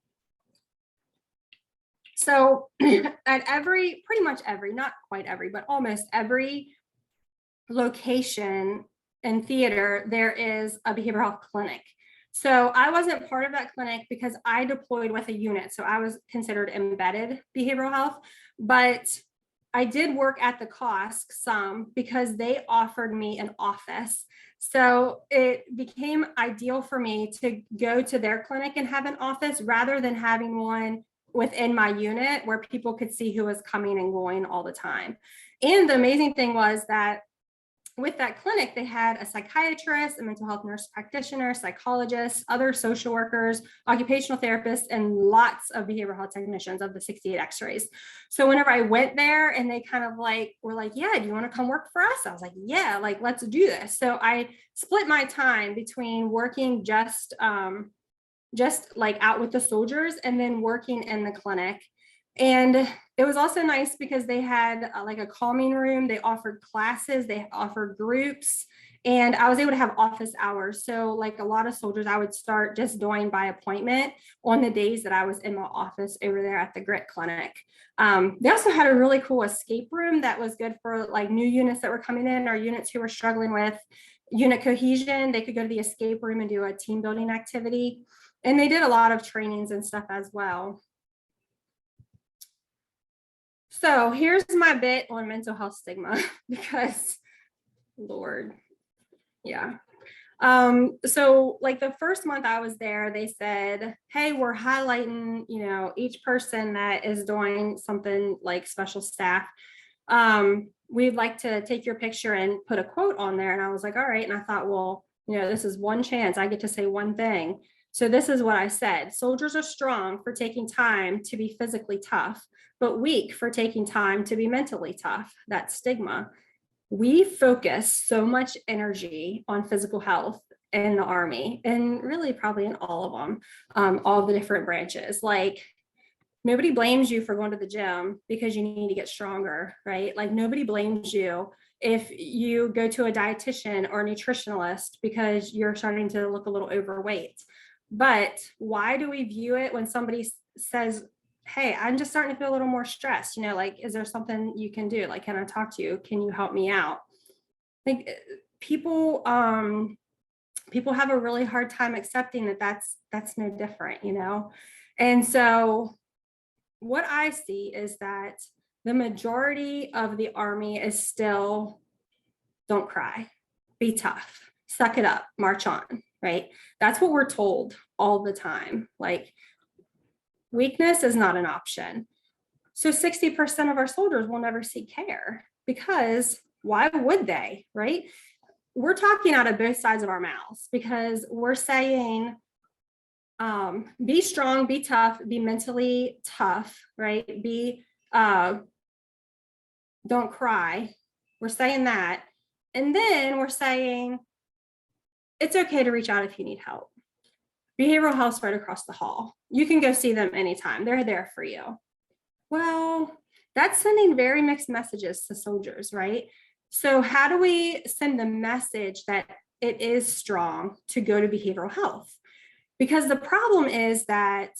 So at pretty much every, not quite every, but almost every location and theater, there is a behavioral health clinic. So I wasn't part of that clinic because I deployed with a unit. So I was considered embedded behavioral health, but I did work at the COSC some because they offered me an office. So it became ideal for me to go to their clinic and have an office rather than having one within my unit where people could see who was coming and going all the time. And the amazing thing was that with that clinic, they had a psychiatrist, a mental health nurse practitioner, psychologists, other social workers, occupational therapists, and lots of behavioral health technicians of the 68 x-rays. So whenever I went there and they kind of like were like, yeah, do you want to come work for us? I was like, yeah, like, let's do this. So I split my time between working just like out with the soldiers and then working in the clinic. And it was also nice because they had like a calming room. They offered classes, they offered groups, and I was able to have office hours. So like a lot of soldiers, I would start just doing by appointment on the days that I was in my office over there at the Grit Clinic. They also had a really cool escape room that was good for like new units that were coming in, or units who were struggling with unit cohesion. They could go to the escape room and do a team building activity. And they did a lot of trainings and stuff as well. So here's my bit on mental health stigma because Lord, yeah. So like the first month I was there, they said, hey, we're highlighting, you know, each person that is doing something like special staff. We'd like to take your picture and put a quote on there. And I was like, all right. And I thought, well, you know, this is one chance. I get to say one thing. So this is what I said. Soldiers are strong for taking time to be physically tough, but weak for taking time to be mentally tough. That's stigma. We focus so much energy on physical health in the Army, and really probably in all of them, all the different branches. Like nobody blames you for going to the gym because you need to get stronger, right? Like nobody blames you if you go to a dietitian or a nutritionalist because you're starting to look a little overweight. But why do we view it when somebody says, hey, I'm just starting to feel a little more stressed, you know, like, is there something you can do? Like, can I talk to you? Can you help me out? Like people have a really hard time accepting that that's no different, you know? And so what I see is that the majority of the Army is still, don't cry, be tough, suck it up, march on, right? That's what we're told all the time. Like, weakness is not an option. So 60% of our soldiers will never seek care because why would they, right? We're talking out of both sides of our mouths because we're saying, be strong, be tough, be mentally tough, right? Don't cry. We're saying that. And then we're saying, it's okay to reach out if you need help. Behavioral health's right across the hall. You can go see them anytime. They're there for you. Well, that's sending very mixed messages to soldiers, right? So how do we send the message that it is strong to go to behavioral health? Because the problem is that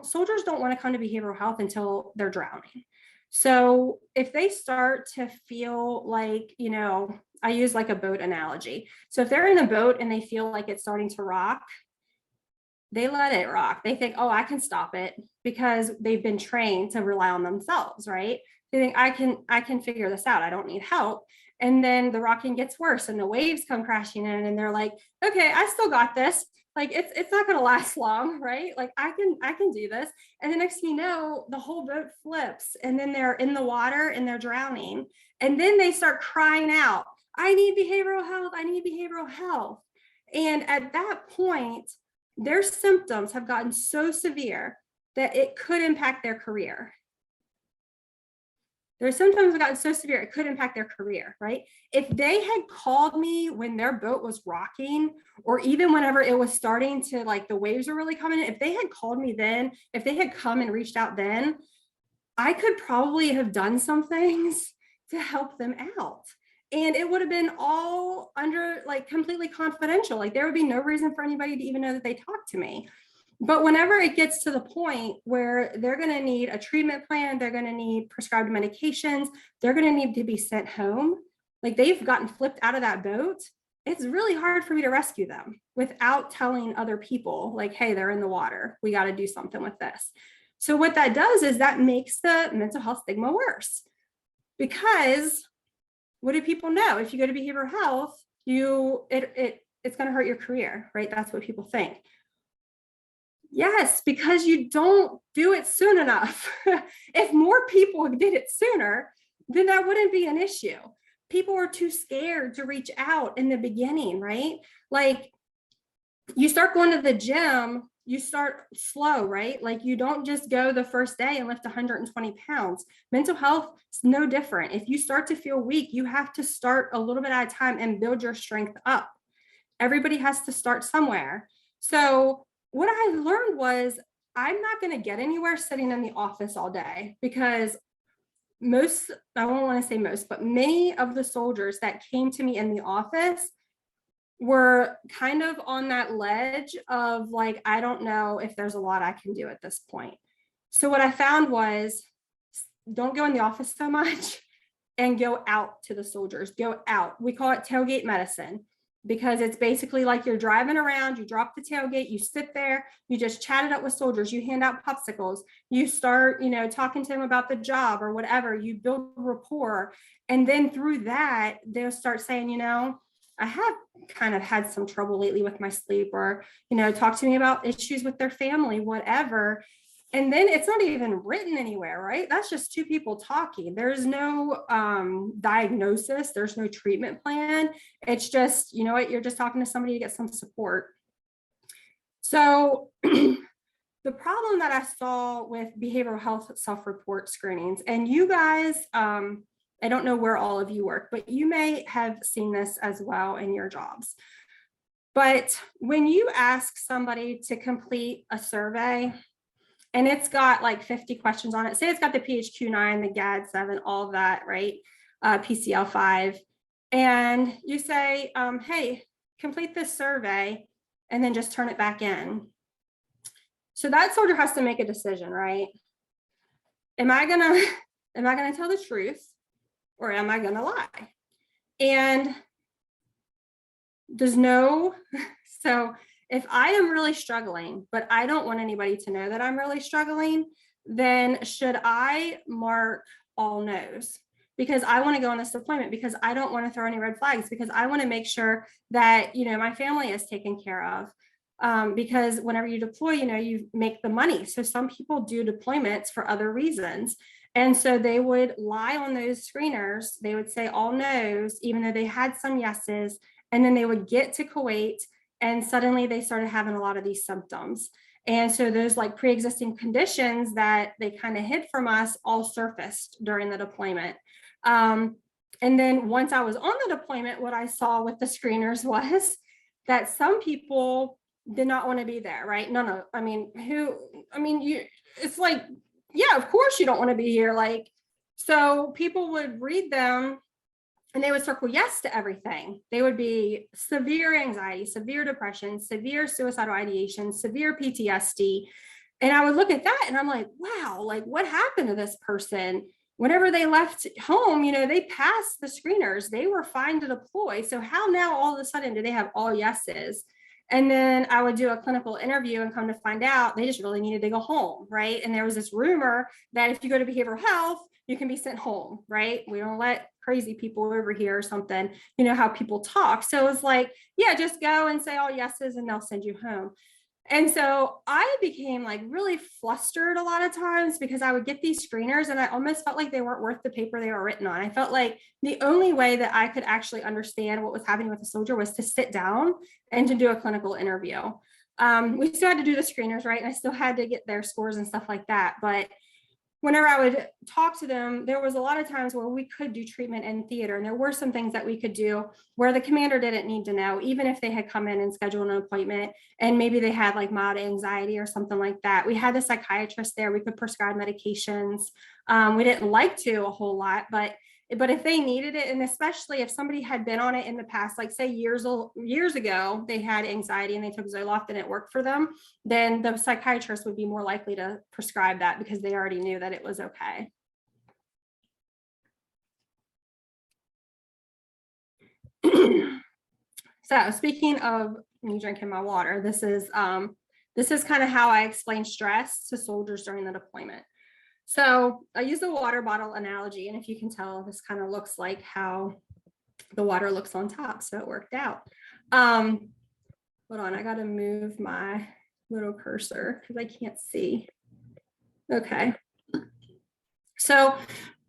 soldiers don't want to come to behavioral health until they're drowning. So if they start to feel like, you know, I use like a boat analogy. So if they're in a boat and they feel like it's starting to rock, they let it rock. They think, oh, I can stop it because they've been trained to rely on themselves, right? They think I can figure this out. I don't need help. And then the rocking gets worse and the waves come crashing in and they're like, okay, I still got this. Like it's not going to last long, right? Like I can do this. And the next thing you know, the whole boat flips and then they're in the water and they're drowning. And then they start crying out, I need behavioral health. I need behavioral health. And at that point, their symptoms have gotten so severe that it could impact their career. Their symptoms have gotten so severe, it could impact their career, right? If they had called me when their boat was rocking, or even whenever it was starting to, like the waves were really coming in, if they had called me then, if they had come and reached out then, I could probably have done some things to help them out. And it would have been all under like completely confidential. Like there would be no reason for anybody to even know that they talked to me. But whenever it gets to the point where they're going to need a treatment plan, they're going to need prescribed medications, they're going to need to be sent home, like they've gotten flipped out of that boat, it's really hard for me to rescue them without telling other people like, hey, they're in the water. We got to do something with this. So what that does is that makes the mental health stigma worse, because what do people know? If you go to behavioral health, it's going to hurt your career, right? That's what people think. Yes, because you don't do it soon enough. If more people did it sooner, then that wouldn't be an issue. People are too scared to reach out in the beginning, right? Like, you start going to the gym, you start slow, right? Like, you don't just go the first day and lift 120 pounds. Mental health is no different. If you start to feel weak, you have to start a little bit at a time and build your strength up. Everybody has to start somewhere. So what I learned was, I'm not going to get anywhere sitting in the office all day, because I won't want to say most, but many of the soldiers that came to me in the office were kind of on that ledge of like, I don't know if there's a lot I can do at this point. So what I found was, don't go in the office so much and go out to the soldiers, go out. We call it tailgate medicine, because it's basically like you're driving around, you drop the tailgate, you sit there, you just chat it up with soldiers, you hand out popsicles, you start, talking to them about the job or whatever, you build rapport. And then through that, they'll start saying, I have kind of had some trouble lately with my sleep, or, talk to me about issues with their family, whatever. And then it's not even written anywhere, right? That's just two people talking. There's no diagnosis. There's no treatment plan. It's just, you're just talking to somebody to get some support. So the problem that I saw with behavioral health self-report screenings, and you guys, I don't know where all of you work, but you may have seen this as well in your jobs. But when you ask somebody to complete a survey, and it's got like 50 questions on it, say it's got the PHQ-9, the GAD-7, all of that, right? PCL-5. And you say, hey, complete this survey, and then just turn it back in. So that soldier has to make a decision, right? Am I gonna tell the truth, or am I gonna lie? And so if I am really struggling, but I don't want anybody to know that I'm really struggling, then should I mark all no's? Because I want to go on this deployment, because I don't want to throw any red flags, because I want to make sure that, my family is taken care of. Because whenever you deploy, you make the money. So some people do deployments for other reasons. And so they would lie on those screeners. They would say all no's, even though they had some yeses. And then they would get to Kuwait, and suddenly they started having a lot of these symptoms. And so those like pre-existing conditions that they kind of hid from us all surfaced during the deployment. And then once I was on the deployment, what I saw with the screeners was that some people did not want to be there, right? No. It's like, yeah, of course you don't want to be here. Like, so people would read them, and they would circle yes to everything. They would be severe anxiety, severe depression, severe suicidal ideation, severe PTSD. And I would look at that and I'm like, wow, like what happened to this person? Whenever they left home, they passed the screeners. They were fine to deploy. So how now all of a sudden do they have all yeses? And then I would do a clinical interview and come to find out they just really needed to go home, right? And there was this rumor that if you go to behavioral health, you can be sent home, right? We don't let crazy people over here or something, how people talk. So it's like, yeah, just go and say all yeses and they'll send you home. And so I became like really flustered a lot of times, because I would get these screeners and I almost felt like they weren't worth the paper they were written on. I felt like the only way that I could actually understand what was happening with a soldier was to sit down and to do a clinical interview. We still had to do the screeners, right? And I still had to get their scores and stuff like that. But whenever I would talk to them, there was a lot of times where we could do treatment in theater. And there were some things that we could do where the commander didn't need to know, even if they had come in and scheduled an appointment and maybe they had like mild anxiety or something like that. We had a psychiatrist there. We could prescribe medications. We didn't like to a whole lot, but if they needed it, and especially if somebody had been on it in the past, like say years ago, they had anxiety and they took Zoloft and it worked for them, then the psychiatrist would be more likely to prescribe that because they already knew that it was okay. So speaking of me drinking my water, this This is kind of how I explain stress to soldiers during the deployment. So I use the water bottle analogy, and if you can tell, this kind of looks like how the water looks on top, so it worked out. Hold on, I got to move my little cursor because I can't see. Okay. So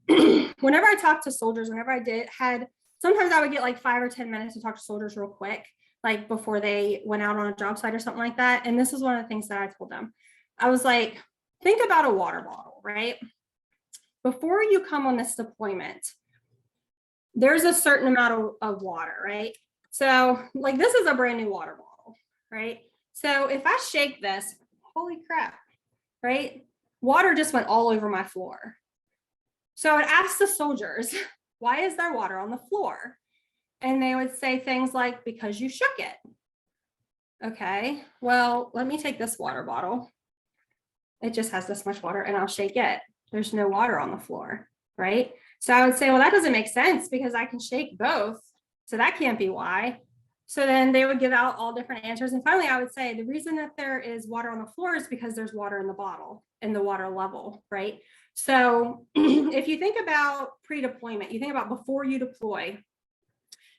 whenever I talk to soldiers, whenever I sometimes I would get like 5 or 10 minutes to talk to soldiers real quick, like before they went out on a job site or something like that. And this is one of the things that I told them. I was like, think about a water bottle, right? Before you come on this deployment, there's a certain amount of water, right? So like this is a brand new water bottle, right? So if I shake this, holy crap, right? Water just went all over my floor. So I would ask the soldiers, why is there water on the floor? And they would say things like, because you shook it. Okay, well, let me take this water bottle. It just has this much water and I'll shake it. There's no water on the floor, right? So I would say, well, that doesn't make sense because I can shake both. So that can't be why. So then they would give out all different answers. And finally, I would say the reason that there is water on the floor is because there's water in the bottle and the water level, right? So if you think about pre-deployment, you think about before you deploy,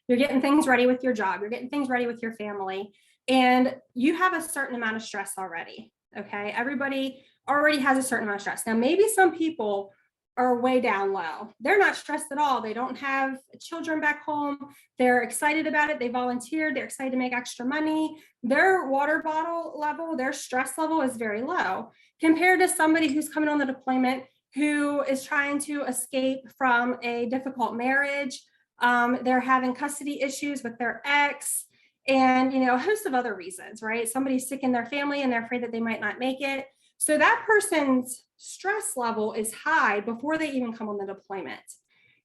you're getting things ready with your job, you're getting things ready with your family, and you have a certain amount of stress already, okay? Everybody already has a certain amount of stress. Now, maybe some people are way down low. They're not stressed at all. They don't have children back home. They're excited about it. They volunteered. They're excited to make extra money. Their water bottle level, their stress level is very low compared to somebody who's coming on the deployment who is trying to escape from a difficult marriage. They're having custody issues with their ex and, a host of other reasons, right? Somebody's sick in their family and they're afraid that they might not make it. So that person's stress level is high before they even come on the deployment.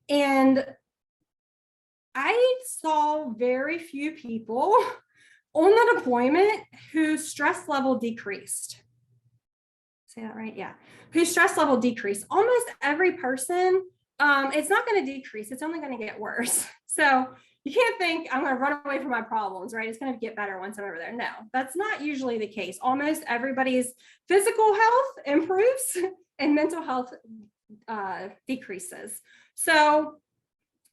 And I saw very few people on the deployment whose stress level decreased. Say that right? Yeah. Whose stress level decreased. Almost every person, it's not going to decrease. It's only going to get worse. So you can't think I'm going to run away from my problems, right? It's going to get better once I'm over there. No, that's not usually the case. Almost everybody's physical health improves and mental health decreases. So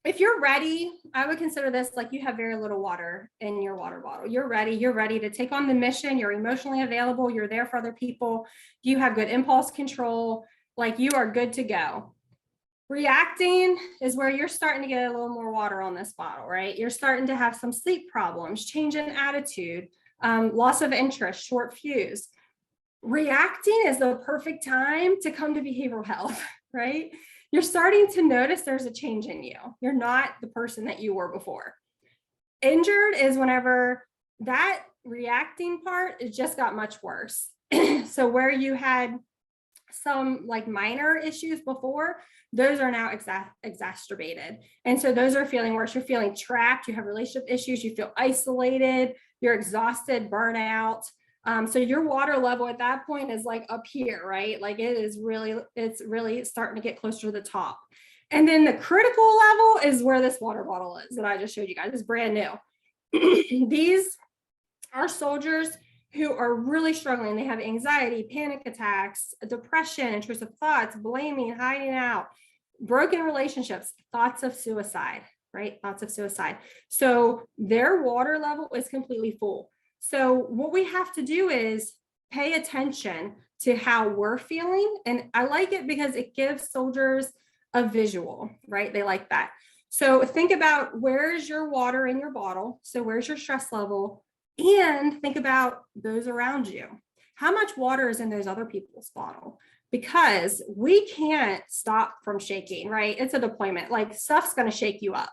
if you're ready, I would consider this like you have very little water in your water bottle. You're ready to take on the mission. You're emotionally available. You're there for other people. You have good impulse control. Like you are good to go. Reacting is where you're starting to get a little more water on this bottle, right? You're starting to have some sleep problems, change in attitude, loss of interest, short fuse. Reacting is the perfect time to come to behavioral health, right? You're starting to notice there's a change in you. You're not the person that you were before. Injured is whenever that reacting part, it just got much worse. So where you had some like minor issues before, those are now exacerbated. And so those are feeling worse. You're feeling trapped. You have relationship issues. You feel isolated. You're exhausted, burnout. So your water level at that point is like up here, right? Like it's really starting to get closer to the top. And then the critical level is where this water bottle is that I just showed you guys. It's brand new. These are soldiers who are really struggling. They have anxiety, panic attacks, depression, intrusive thoughts, blaming, hiding out, broken relationships, thoughts of suicide, right? Thoughts of suicide. So their water level is completely full. So what we have to do is pay attention to how we're feeling. And I like it because it gives soldiers a visual, right? They like that. So think about where's your water in your bottle? So where's your stress level? And think about those around you. How much water is in those other people's bottle? Because we can't stop from shaking, right? It's a deployment, like stuff's going to shake you up.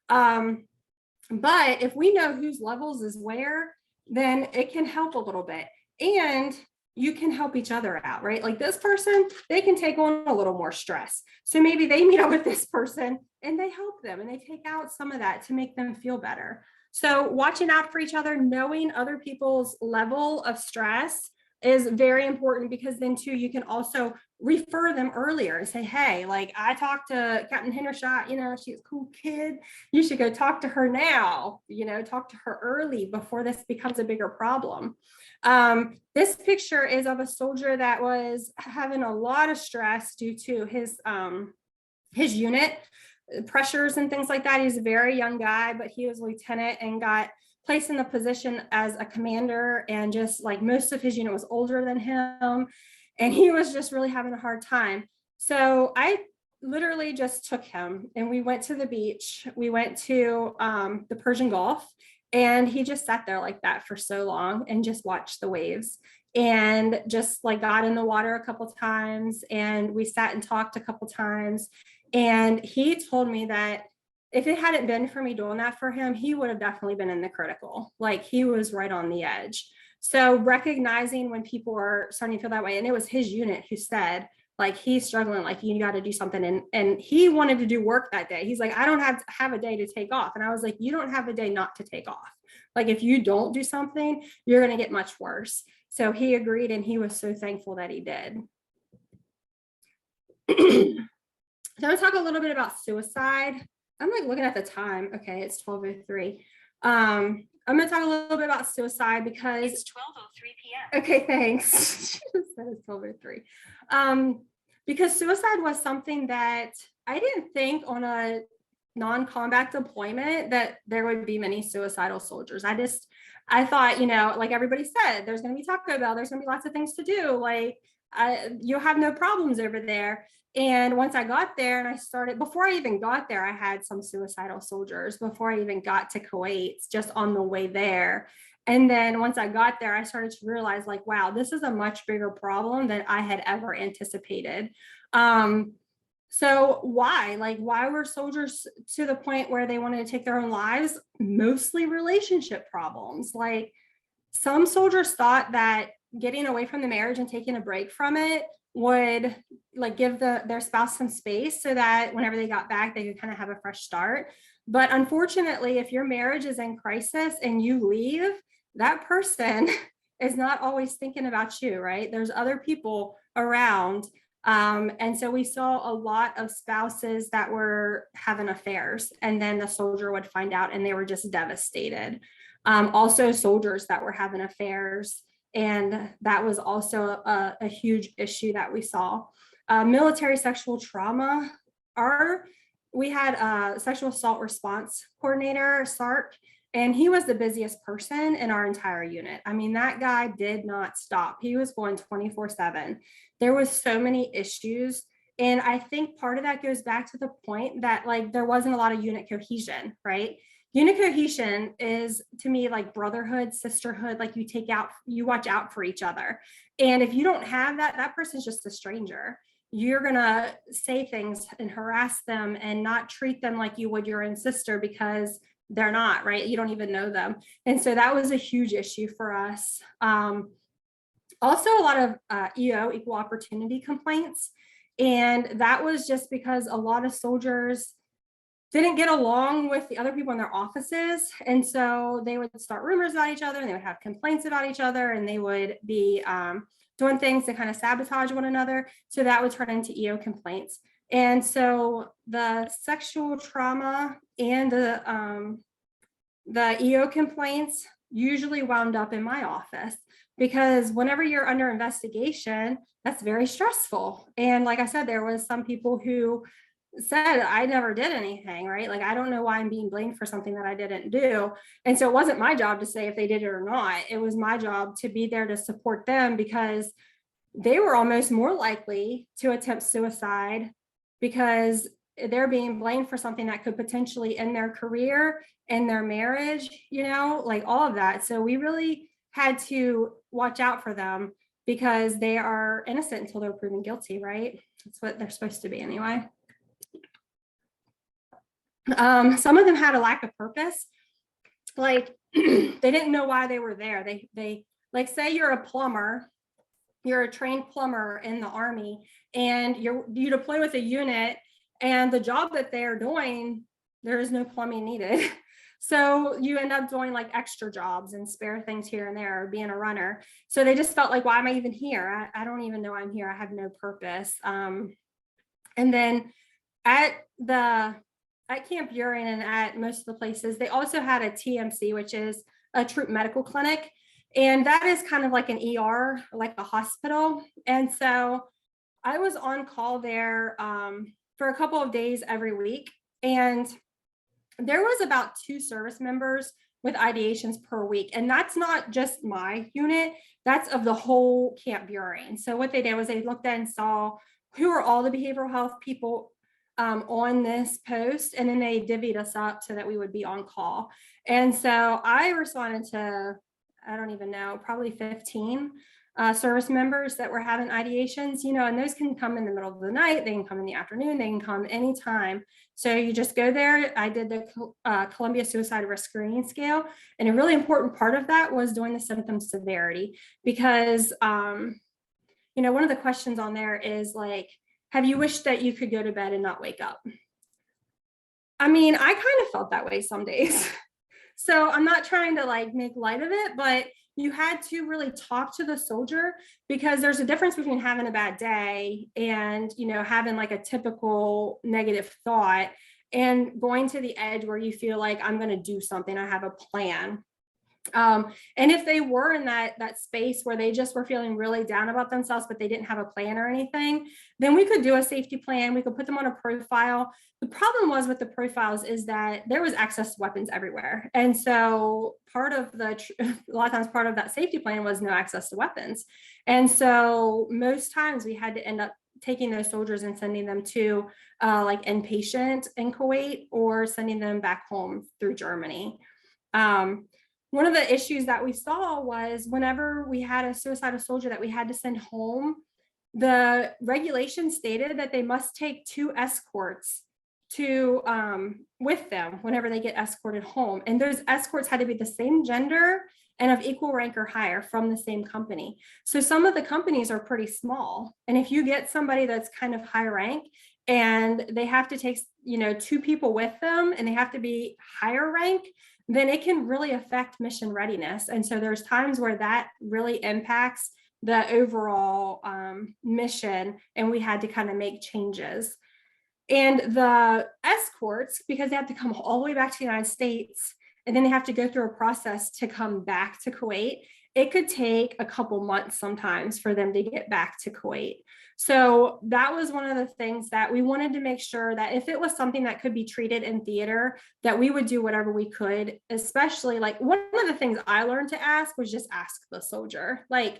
But if we know whose levels is where, then it can help a little bit. And you can help each other out, right? Like this person, they can take on a little more stress. So maybe they meet up with this person and they help them and they take out some of that to make them feel better. So watching out for each other, knowing other people's level of stress is very important, because then too, you can also refer them earlier and say, hey, like I talked to Captain Hendershot, she's a cool kid. You should go talk to her now, talk to her early before this becomes a bigger problem. This picture is of a soldier that was having a lot of stress due to his unit pressures and things like that. He's a very young guy, but he was a lieutenant and got placed in the position as a commander, and just like most of his unit was older than him, and he was just really having a hard time. So I literally just took him and we went to the beach. We went to the Persian Gulf, and he just sat there like that for so long and just watched the waves, and just like got in the water a couple times, and we sat and talked a couple times. And he told me that if it hadn't been for me doing that for him, he would have definitely been in the critical. Like he was right on the edge. So recognizing when people are starting to feel that way, and it was his unit who said, like, he's struggling, like you got to do something. And he wanted to do work that day. He's like, I don't have a day to take off. And I was like, you don't have a day not to take off. Like if you don't do something, you're going to get much worse. So he agreed, and he was so thankful that he did. So I'm going to talk a little bit about suicide. I'm like looking at the time. Okay, it's 12:03. I'm going to talk a little bit about suicide because it's 12:03 p.m. Okay, thanks. She just said it's 12:03. Because suicide was something that I didn't think on a non-combat deployment that there would be many suicidal soldiers. I thought, like everybody said, there's going to be Taco Bell, there's going to be lots of things to do. Like you'll have no problems over there. And once I got there and before I even got there, I had some suicidal soldiers before I even got to Kuwait, just on the way there. And then once I got there, I started to realize like, wow, this is a much bigger problem than I had ever anticipated. So why were soldiers to the point where they wanted to take their own lives? Mostly relationship problems. Like some soldiers thought that getting away from the marriage and taking a break from it would like give their spouse some space so that whenever they got back, they could kind of have a fresh start. But unfortunately, if your marriage is in crisis and you leave, that person is not always thinking about you, right? There's other people around. And so we saw a lot of spouses that were having affairs, and then the soldier would find out and they were just devastated. Also soldiers that were having affairs, and that was also a huge issue that we saw. Military sexual trauma. We had a sexual assault response coordinator, SARC, and he was the busiest person in our entire unit. I mean, that guy did not stop. He was going 24/7. There was so many issues. And I think part of that goes back to the point that like there wasn't a lot of unit cohesion, right? Unit cohesion is to me like brotherhood, sisterhood, like you watch out for each other. And if you don't have that, that person's just a stranger. You're gonna say things and harass them and not treat them like you would your own sister because they're not, right? You don't even know them. And so that was a huge issue for us. Also a lot of EO, equal opportunity complaints. And that was just because a lot of soldiers didn't get along with the other people in their offices. And so they would start rumors about each other, and they would have complaints about each other, and they would be doing things to kind of sabotage one another. So that would turn into EO complaints. And so the sexual trauma and the EO complaints usually wound up in my office, because whenever you're under investigation, that's very stressful. And like I said, there was some people who said, I never did anything, right? Like, I don't know why I'm being blamed for something that I didn't do. And so it wasn't my job to say if they did it or not. It was my job to be there to support them, because they were almost more likely to attempt suicide because they're being blamed for something that could potentially end their career and their marriage, like all of that. So we really had to watch out for them, because they are innocent until they're proven guilty, right? That's what they're supposed to be anyway. Some of them had a lack of purpose. Like they didn't know why they were there. They like, say you're a plumber, you're a trained plumber in the Army, and you deploy with a unit, and the job that they're doing, there is no plumbing needed. So you end up doing like extra jobs and spare things here and there, or being a runner. So they just felt like, why am I even here? I don't even know I'm here. I have no purpose. And then at Camp Buren and at most of the places, they also had a TMC, which is a troop medical clinic. And that is kind of like an ER, like a hospital. And so I was on call there for a couple of days every week. And there was about 2 service members with ideations per week. And that's not just my unit, that's of the whole Camp Buren. So what they did was they looked at and saw who are all the behavioral health people on this post, and then they divvied us up so that we would be on call. And so I responded to, I don't even know, probably 15 service members that were having ideations, and those can come in the middle of the night, they can come in the afternoon, they can come anytime. So you just go there. I did the Columbia Suicide Risk Screening Scale, and a really important part of that was doing the symptom severity, because one of the questions on there is like, have you wished that you could go to bed and not wake up? I mean, I kind of felt that way some days. So I'm not trying to like make light of it, but you had to really talk to the soldier, because there's a difference between having a bad day and, having like a typical negative thought, and going to the edge where you feel like, I'm going to do something, I have a plan. And if they were in that space where they just were feeling really down about themselves, but they didn't have a plan or anything, then we could do a safety plan. We could put them on a profile. The problem was with the profiles is that there was access to weapons everywhere. And so a lot of times part of that safety plan was no access to weapons. And so most times we had to end up taking those soldiers and sending them to like inpatient in Kuwait, or sending them back home through Germany. One of the issues that we saw was whenever we had a suicidal soldier that we had to send home, the regulation stated that they must take 2 escorts to with them whenever they get escorted home. And those escorts had to be the same gender and of equal rank or higher from the same company. So some of the companies are pretty small. And if you get somebody that's kind of high rank and they have to take, 2 people with them, and they have to be higher rank, then it can really affect mission readiness. And so there's times where that really impacts the overall mission, and we had to kind of make changes. And the escorts, because they have to come all the way back to the United States, and then they have to go through a process to come back to Kuwait, it could take a couple months sometimes for them to get back to Kuwait. So that was one of the things that we wanted to make sure that if it was something that could be treated in theater, that we would do whatever we could, especially like one of the things I learned to ask was just ask the soldier, like,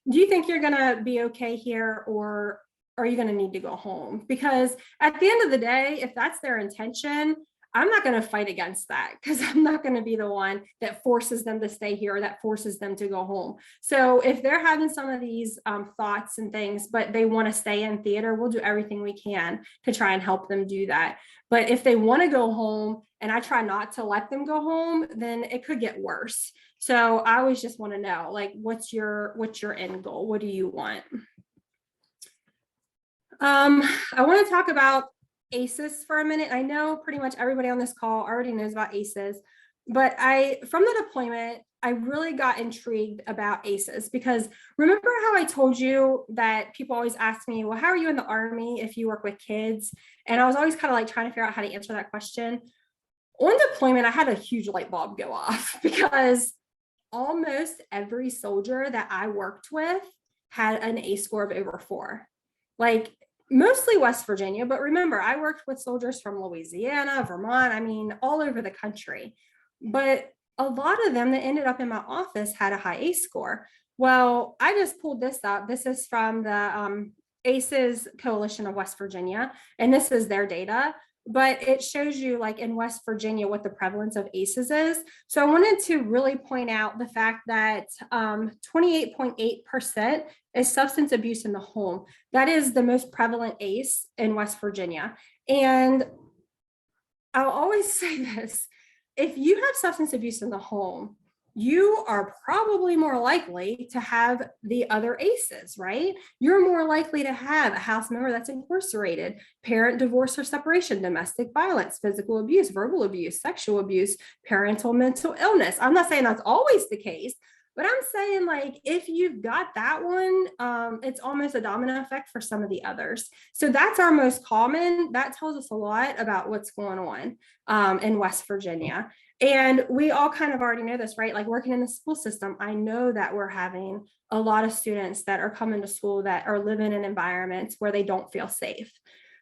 do you think you're going to be okay here, or are you going to need to go home? Because at the end of the day, if that's their intention, I'm not going to fight against that, because I'm not going to be the one that forces them to stay here, or that forces them to go home. So if they're having some of these thoughts and things, but they want to stay in theater, we'll do everything we can to try and help them do that. But if they want to go home and I try not to let them go home, then it could get worse. So I always just want to know, like, what's your end goal? What do you want? I want to talk about ACEs for a minute. I know pretty much everybody on this call already knows about ACEs, but from the deployment, I really got intrigued about ACEs, because remember how I told you that people always ask me, well, how are you in the Army if you work with kids? And I was always kind of like trying to figure out how to answer that question. On deployment, I had a huge light bulb go off, because almost every soldier that I worked with had an ACE score of over 4. Like, mostly West Virginia, but remember, I worked with soldiers from Louisiana, Vermont, I mean, all over the country. But a lot of them that ended up in my office had a high ACE score. Well, I just pulled this up. This is from the ACEs Coalition of West Virginia, and this is their data. But it shows you, like, in West Virginia what the prevalence of ACEs is. So I wanted to really point out the fact that 28.8% is substance abuse in the home. That is the most prevalent ACE in West Virginia. And I'll always say this, if you have substance abuse in the home, you are probably more likely to have the other ACEs, right? You're more likely to have a house member that's incarcerated, parent divorce or separation, domestic violence, physical abuse, verbal abuse, sexual abuse, parental mental illness. I'm not saying that's always the case, but I'm saying, like, if you've got that one, it's almost a domino effect for some of the others. So that's our most common. That tells us a lot about what's going on in West Virginia. And we all kind of already know this, right? Like, working in the school system, I know that we're having a lot of students that are coming to school that are living in environments where they don't feel safe.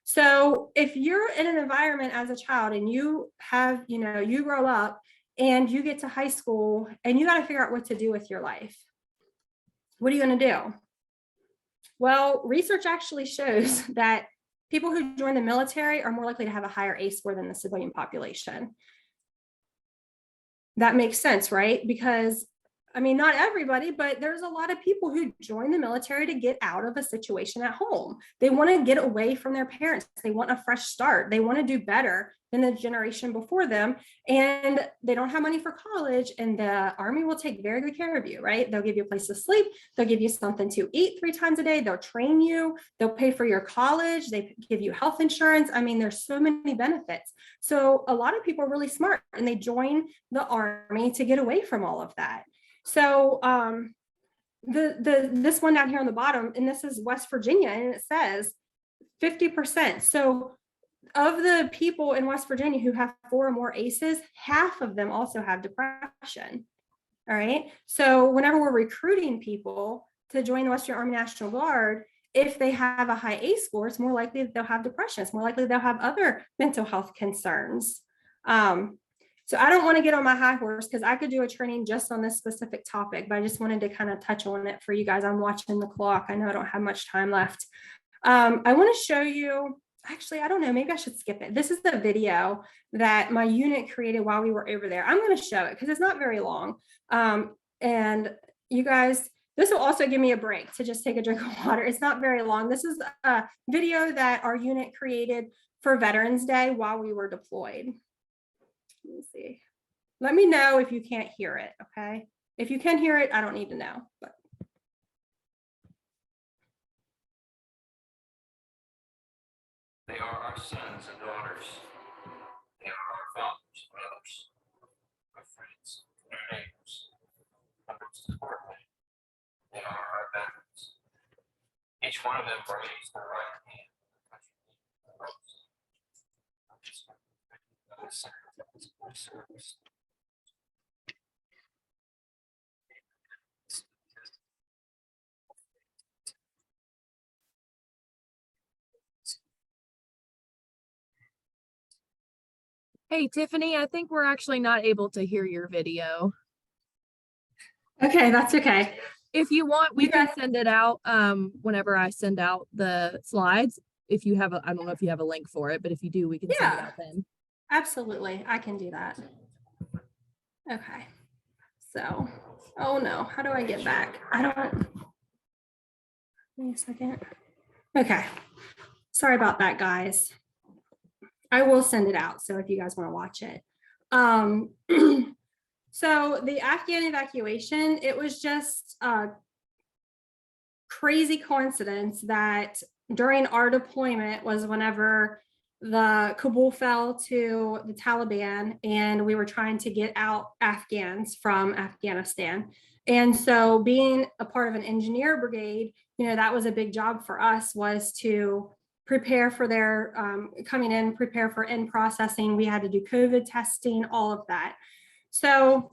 So if you're in an environment as a child and you have, you grow up and you get to high school and you got to figure out what to do with your life, what are you going to do? Well, research actually shows that people who join the military are more likely to have a higher ACE score than the civilian population. That makes sense, right? Because, I mean, not everybody, but there's a lot of people who join the military to get out of a situation at home. They want to get away from their parents. They want a fresh start. They want to do better than the generation before them. And they don't have money for college, and the Army will take very good care of you, right? They'll give you a place to sleep. They'll give you something to eat 3 times a day. They'll train you. They'll pay for your college. They give you health insurance. I mean, there's so many benefits. So a lot of people are really smart and they join the Army to get away from all of that. So this one down here on the bottom, and this is West Virginia, and it says 50%. So of the people in West Virginia who have 4 or more ACEs, half of them also have depression. All right. So whenever we're recruiting people to join the Western Army National Guard, if they have a high ACE score, it's more likely that they'll have depression. It's more likely they'll have other mental health concerns. So I don't want to get on my high horse because I could do a training just on this specific topic, but I just wanted to kind of touch on it for you guys. I'm watching the clock. I know I don't have much time left. I want to show you, actually, I don't know, maybe I should skip it. This is the video that my unit created while we were over there. I'm going to show it because it's not very long. And you guys, this will also give me a break to just take a drink of water. It's not very long. This is a video that our unit created for Veterans Day while we were deployed. Let me see. Let me know if you can't hear it, okay? If you can hear it, I don't need to know. But they are our sons and daughters. They are our fathers, brothers, our friends, our neighbors. But most importantly, they are our veterans. Each one of them raised the right hand. Service. Hey, Tiffany, I think we're actually not able to hear your video. okay, that's okay. If you want, we You can guys- send it out whenever I send out the slides. If you have I don't know if you have a link for it, but if you do, we can send it Yeah. out then. Absolutely, I can do that. Okay, so, oh no, how do I get back? I don't, give me a second. Okay, sorry about that, guys. I will send it out, so if you guys want to watch it. So the Afghan evacuation, it was just a crazy coincidence that during our deployment was whenever the Kabul fell to the Taliban and we were trying to get out Afghans from Afghanistan. And so being a part of an engineer brigade, that was a big job for us, was to prepare for their coming in, prepare for in processing. We had to do COVID testing, all of that. So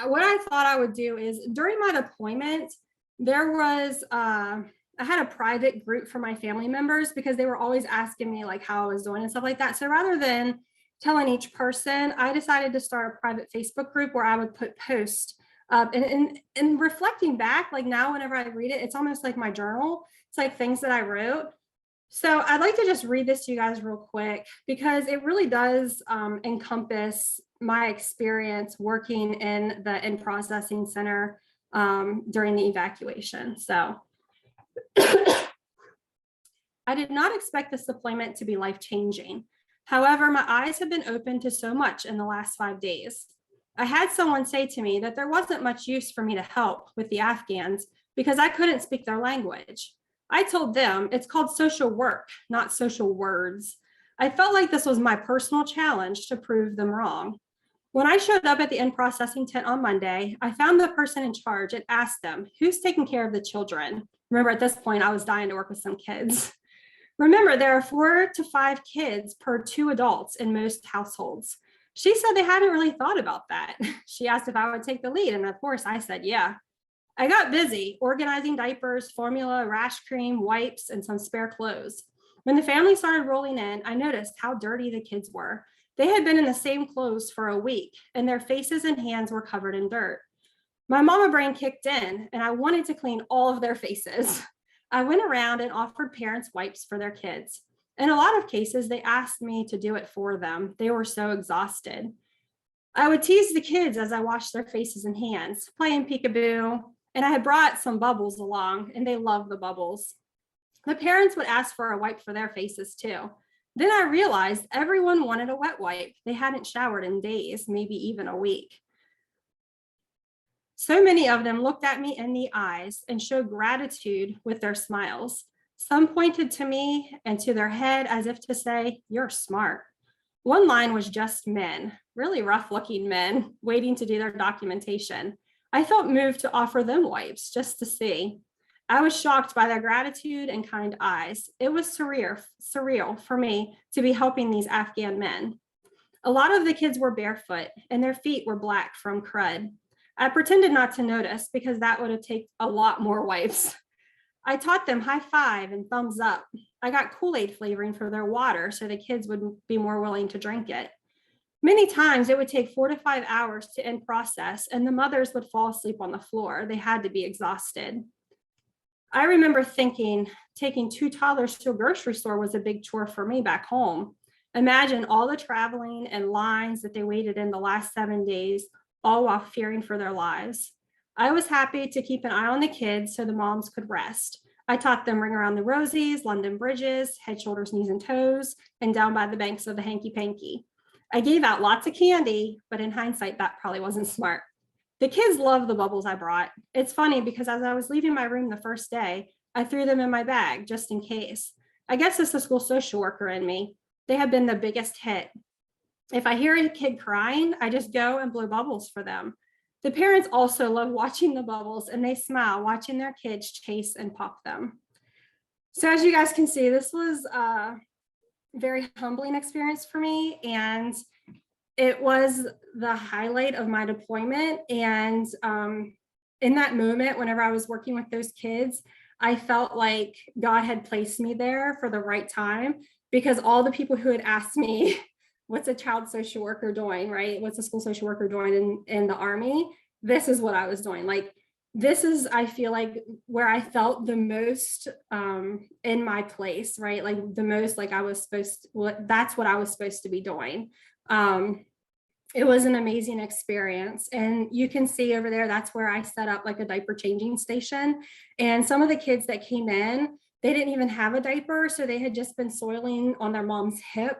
what I thought I would do is during my deployment, there was, I had a private group for my family members because they were always asking me like how I was doing and stuff like that. So rather than telling each person, I decided to start a private Facebook group where I would put posts up and reflecting back, like now, whenever I read it, it's almost like my journal. It's like things that I wrote. So I'd like to just read this to you guys real quick because it really does encompass my experience working in the in-processing center during the evacuation. So I did not expect this deployment to be life-changing. However, my eyes have been opened to so much in the last 5 days. I had someone say to me that there wasn't much use for me to help with the Afghans because I couldn't speak their language. I told them it's called social work, not social words. I felt like this was my personal challenge to prove them wrong. When I showed up at the in-processing tent on Monday, I found the person in charge and asked them, who's taking care of the children? Remember, at this point, I was dying to work with some kids. Remember, there are 4 to 5 kids per 2 adults in most households. She said they hadn't really thought about that. She asked if I would take the lead, and of course I said, yeah. I got busy organizing diapers, formula, rash cream, wipes, and some spare clothes. When the family started rolling in, I noticed how dirty the kids were. They had been in the same clothes for a week, and their faces and hands were covered in dirt. My mama brain kicked in, and I wanted to clean all of their faces. I went around and offered parents wipes for their kids. In a lot of cases, they asked me to do it for them. They were so exhausted. I would tease the kids as I washed their faces and hands, playing peekaboo, and I had brought some bubbles along, and they loved the bubbles. The parents would ask for a wipe for their faces too. Then I realized everyone wanted a wet wipe. They hadn't showered in days, maybe even a week. So many of them looked at me in the eyes and showed gratitude with their smiles. Some pointed to me and to their head as if to say, "You're smart." One line was just men, really rough looking men, waiting to do their documentation. I felt moved to offer them wipes just to see. I was shocked by their gratitude and kind eyes. It was surreal for me to be helping these Afghan men. A lot of the kids were barefoot and their feet were black from crud. I pretended not to notice because that would have taken a lot more wipes. I taught them high five and thumbs up. I got Kool-Aid flavoring for their water so the kids would be more willing to drink it. Many times it would take 4 to 5 hours to end process, and the mothers would fall asleep on the floor. They had to be exhausted. I remember thinking taking 2 toddlers to a grocery store was a big chore for me back home. Imagine all the traveling and lines that they waited in the last 7 days, all while fearing for their lives. I was happy to keep an eye on the kids so the moms could rest. I taught them ring around the rosies, London bridges, head, shoulders, knees, and toes, and down by the banks of the hanky-panky. I gave out lots of candy, but in hindsight, that probably wasn't smart. The kids loved the bubbles I brought. It's funny because as I was leaving my room the first day, I threw them in my bag just in case. I guess it's the school social worker in me. They have been the biggest hit. If I hear a kid crying, I just go and blow bubbles for them. The parents also love watching the bubbles and they smile watching their kids chase and pop them. So as you guys can see, this was a very humbling experience for me, and it was the highlight of my deployment. And in that moment, whenever I was working with those kids, I felt like God had placed me there for the right time, because all the people who had asked me, what's a child social worker doing, right? What's a school social worker doing in the Army? This is what I was doing. Like, this is, I feel like, where I felt the most in my place, right? Like the most like I was supposed to, well, that's what I was supposed to be doing. It was an amazing experience. And you can see over there, that's where I set up like a diaper changing station. And some of the kids that came in, they didn't even have a diaper. So they had just been soiling on their mom's hip.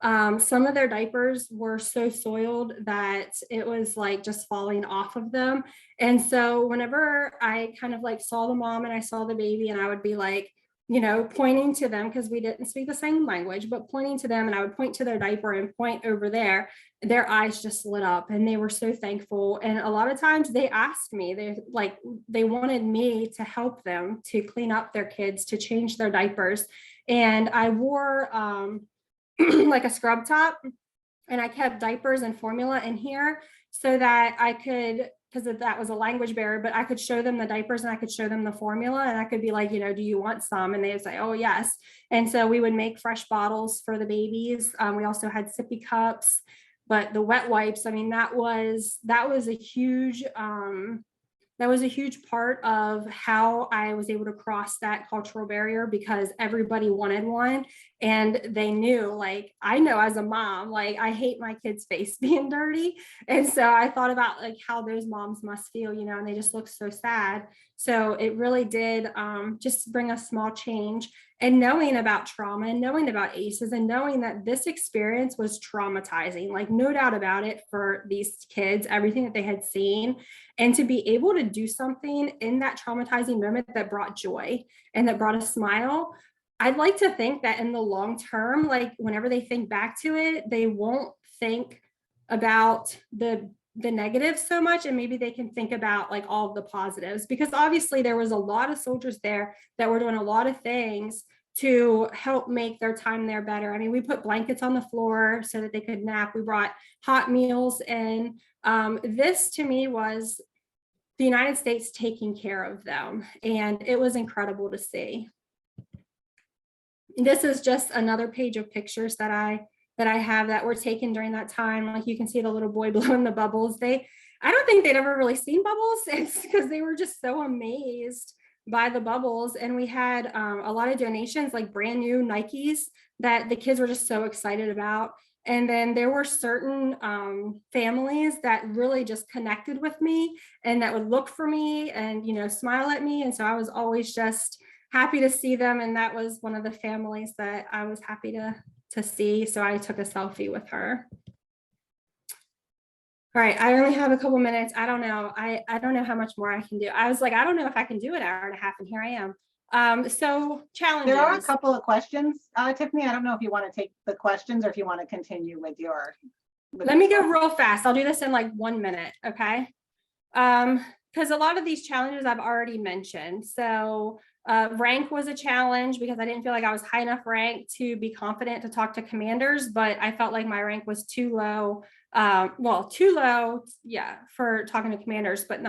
Some of their diapers were so soiled that it was like just falling off of them. And so whenever I kind of like saw the mom and I saw the baby, and I would be like, you know, pointing to them because we didn't speak the same language, but pointing to them, and I would point to their diaper and point over there, their eyes just lit up and they were so thankful. And a lot of times they asked me, they wanted me to help them to clean up their kids, to change their diapers. And I wore like a scrub top, and I kept diapers and formula in here so that I could, because that was a language barrier, but I could show them the diapers and I could show them the formula, and I could be like, you know, do you want some? And they would say, oh yes. And so we would make fresh bottles for the babies. We also had sippy cups, but the wet wipes, I mean, that was a huge part of how I was able to cross that cultural barrier, because everybody wanted one. And they knew, like, I know as a mom, like, I hate my kid's face being dirty. And so I thought about like how those moms must feel, you know, and they just look so sad. So it really did just bring a small change. And knowing about trauma and knowing about ACEs and knowing that this experience was traumatizing, like no doubt about it for these kids, everything that they had seen, and to be able to do something in that traumatizing moment that brought joy and that brought a smile. I'd like to think that in the long term, like whenever they think back to it, they won't think about the negatives so much, and maybe they can think about like all of the positives, because obviously there was a lot of soldiers there that were doing a lot of things to help make their time there better. I mean, we put blankets on the floor so that they could nap. We brought hot meals in. This to me was the United States taking care of them, and it was incredible to see. This is just another page of pictures that I have that were taken during that time. Like you can see the little boy blowing the bubbles. I don't think they'd ever really seen bubbles. It's because they were just so amazed by the bubbles. And we had a lot of donations, like brand new Nikes that the kids were just so excited about. And then there were certain families that really just connected with me and that would look for me and, you know, smile at me. And so I was always just happy to see them. And that was one of the families that I was happy to see. So I took a selfie with her. All right, I only have a couple minutes. I don't know. I don't know how much more I can do. I was like, I don't know if I can do an hour and a half, and here I am. So challenges. There are a couple of questions, Tiffany. I don't know if you want to take the questions or if you want to continue with your. Let me go real fast. I'll do this in like 1 minute, okay? Because a lot of these challenges I've already mentioned. So rank was a challenge because I didn't feel like I was high enough rank to be confident to talk to commanders, but I felt like my rank was too low. Too low, yeah, for talking to commanders, but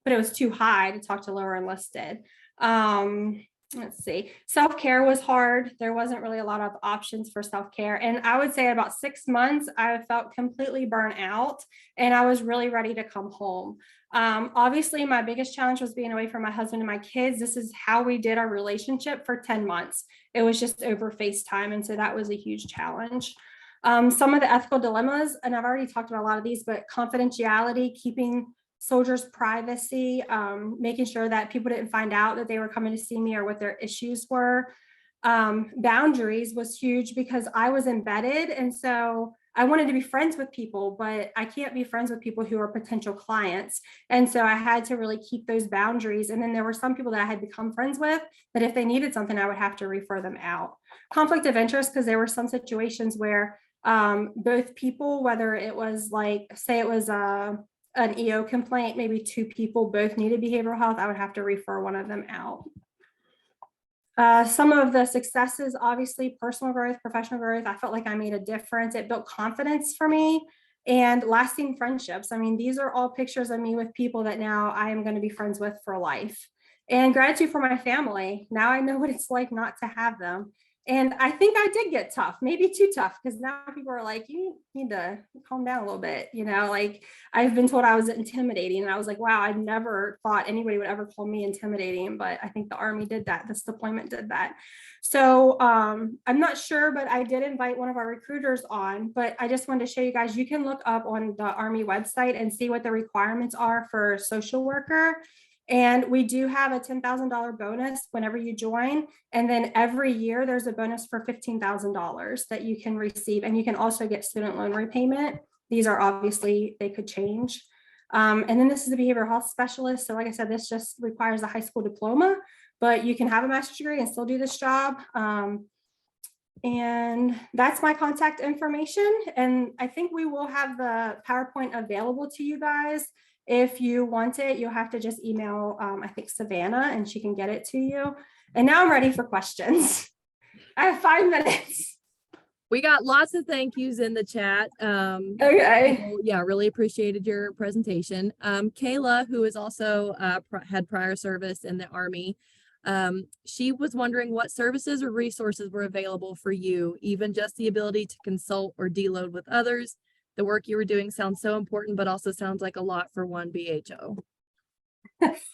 it was too high to talk to lower enlisted. Let's see, self-care was hard. There wasn't really a lot of options for self-care. And I would say about 6 months, I felt completely burnt out and I was really ready to come home. Obviously, my biggest challenge was being away from my husband and my kids. This is how we did our relationship for 10 months. It was just over FaceTime. And so that was a huge challenge. Some of the ethical dilemmas, and I've already talked about a lot of these, but confidentiality, keeping soldiers' privacy, making sure that people didn't find out that they were coming to see me or what their issues were. Boundaries was huge because I was embedded. And so I wanted to be friends with people, but I can't be friends with people who are potential clients. And so I had to really keep those boundaries. And then there were some people that I had become friends with that if they needed something, I would have to refer them out. Conflict of interest, because there were some situations where both people, whether it was like, say it was an EO complaint, maybe 2 people both needed behavioral health, I would have to refer one of them out. Some of the successes, obviously personal growth, professional growth, I felt like I made a difference. It built confidence for me and lasting friendships. I mean, these are all pictures of me with people that now I am going to be friends with for life. And gratitude for my family. Now I know what it's like not to have them. And I think I did get tough, maybe too tough, because now people are like, you need to calm down a little bit. You know, like I've been told I was intimidating and I was like, wow, I never thought anybody would ever call me intimidating, but I think the Army did that. This deployment did that. So I'm not sure, but I did invite one of our recruiters on, but I just wanted to show you guys, you can look up on the Army website and see what the requirements are for a social worker. And we do have a $10,000 bonus whenever you join. And then every year there's a bonus for $15,000 that you can receive. And you can also get student loan repayment. These are obviously, they could change. And then this is a behavioral health specialist. So like I said, this just requires a high school diploma, but you can have a master's degree and still do this job. And that's my contact information. And I think we will have the PowerPoint available to you guys. If you want it, you'll have to just email, I think, Savannah, and she can get it to you. And now I'm ready for questions. I have 5 minutes. We got lots of thank yous in the chat. Okay. So, yeah, really appreciated your presentation. Kayla, who is also had prior service in the Army, she was wondering what services or resources were available for you, even just the ability to consult or deload with others. The work you were doing sounds so important, but also sounds like a lot for one BHO.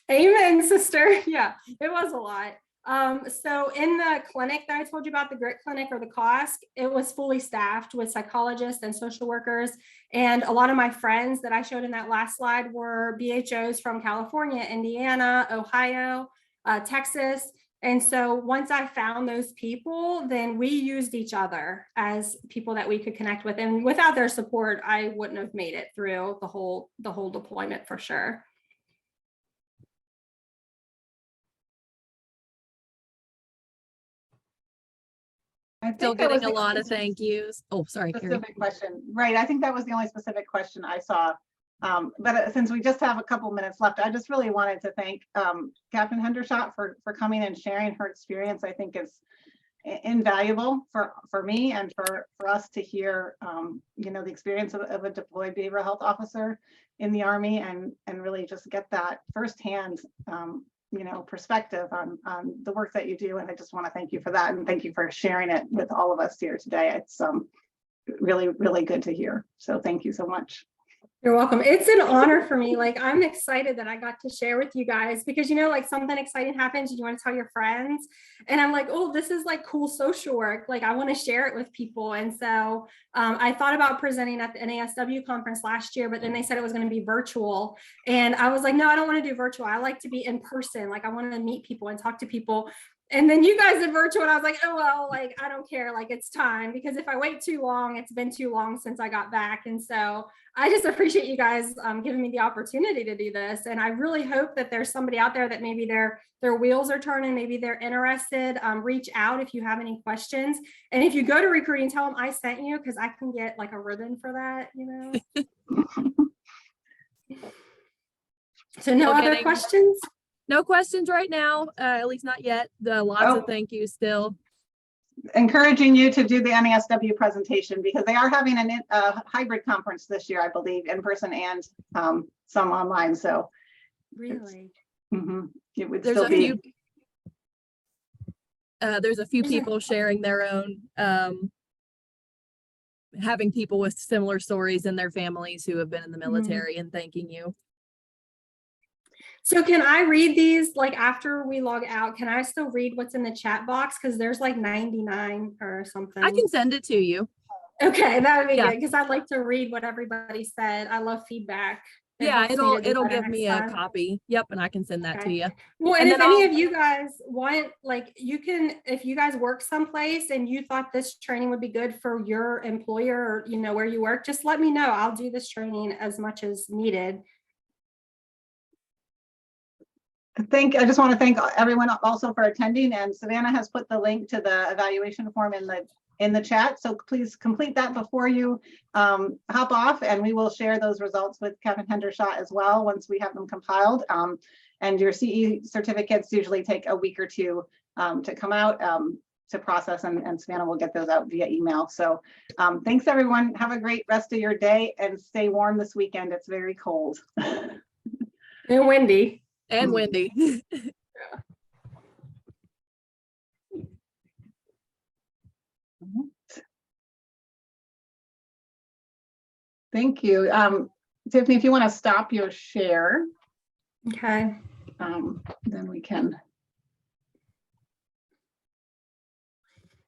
Amen, sister. Yeah, it was a lot. So in the clinic that I told you about, the grit clinic or the COSC, it was fully staffed with psychologists and social workers. And a lot of my friends that I showed in that last slide were BHOs from California, Indiana, Ohio, Texas. And so once I found those people, then we used each other as people that we could connect with. And without their support, I wouldn't have made it through the whole deployment for sure. I Still think that was getting a the lot only of thank yous. Oh, sorry, Carrie. specific question. Right, I think that was the only specific question I saw. But since we just have a couple minutes left, I just really wanted to thank Captain Hendershot for coming and sharing her experience. I think is invaluable for me and for us to hear, you know, the experience of a deployed behavioral health officer in the Army and really just get that firsthand, you know, perspective on the work that you do. And I just want to thank you for that. And thank you for sharing it with all of us here today. It's really, really good to hear. So thank you so much. You're welcome. It's an honor for me. Like, I'm excited that I got to share with you guys because, you know, like something exciting happens and you want to tell your friends. And I'm like, oh, this is like cool social work. Like, I want to share it with people. And so I thought about presenting at the NASW conference last year, but then they said it was going to be virtual. And I was like, no, I don't want to do virtual. I like to be in person. Like, I want to meet people and talk to people. And then you guys did virtual and I was like, oh, well, like, I don't care. Like, it's time, because if I wait too long, it's been too long since I got back. And so I just appreciate you guys giving me the opportunity to do this. And I really hope that there's somebody out there that maybe their wheels are turning, maybe they're interested. Reach out if you have any questions. And if you go to recruiting, tell them I sent you, because I can get like a ribbon for that, you know. So no other questions? No questions right now, at least not yet. Lots of thank yous still. Encouraging you to do the NASW presentation because they are having a hybrid conference this year, I believe, in person and some online. So Really? It would There's still be. There's a few people sharing their own, having people with similar stories in their families who have been in the military and thanking you. So can I read these like after we log out? Can I still read what's in the chat box? Because there's like 99 or something. I can send it to you. Okay, that would be good because I'd like to read what everybody said. I love feedback. Yeah, it'll give me a copy. Yep, and I can send that to you. Well, and if any of you guys want, like, you can, if you guys work someplace and you thought this training would be good for your employer or, you know, where you work, just let me know. I'll do this training as much as needed. I just want to thank everyone also for attending, and Savannah has put the link to the evaluation form in the chat. So please complete that before you hop off, and we will share those results with Captain Hendershot as well once we have them compiled. And your CE certificates usually take a week or two to come out to process, and Savannah will get those out via email. So thanks everyone. Have a great rest of your day and stay warm this weekend. It's very cold. And windy. And windy. Thank you. Tiffany, if you want to stop your share, okay, then we can.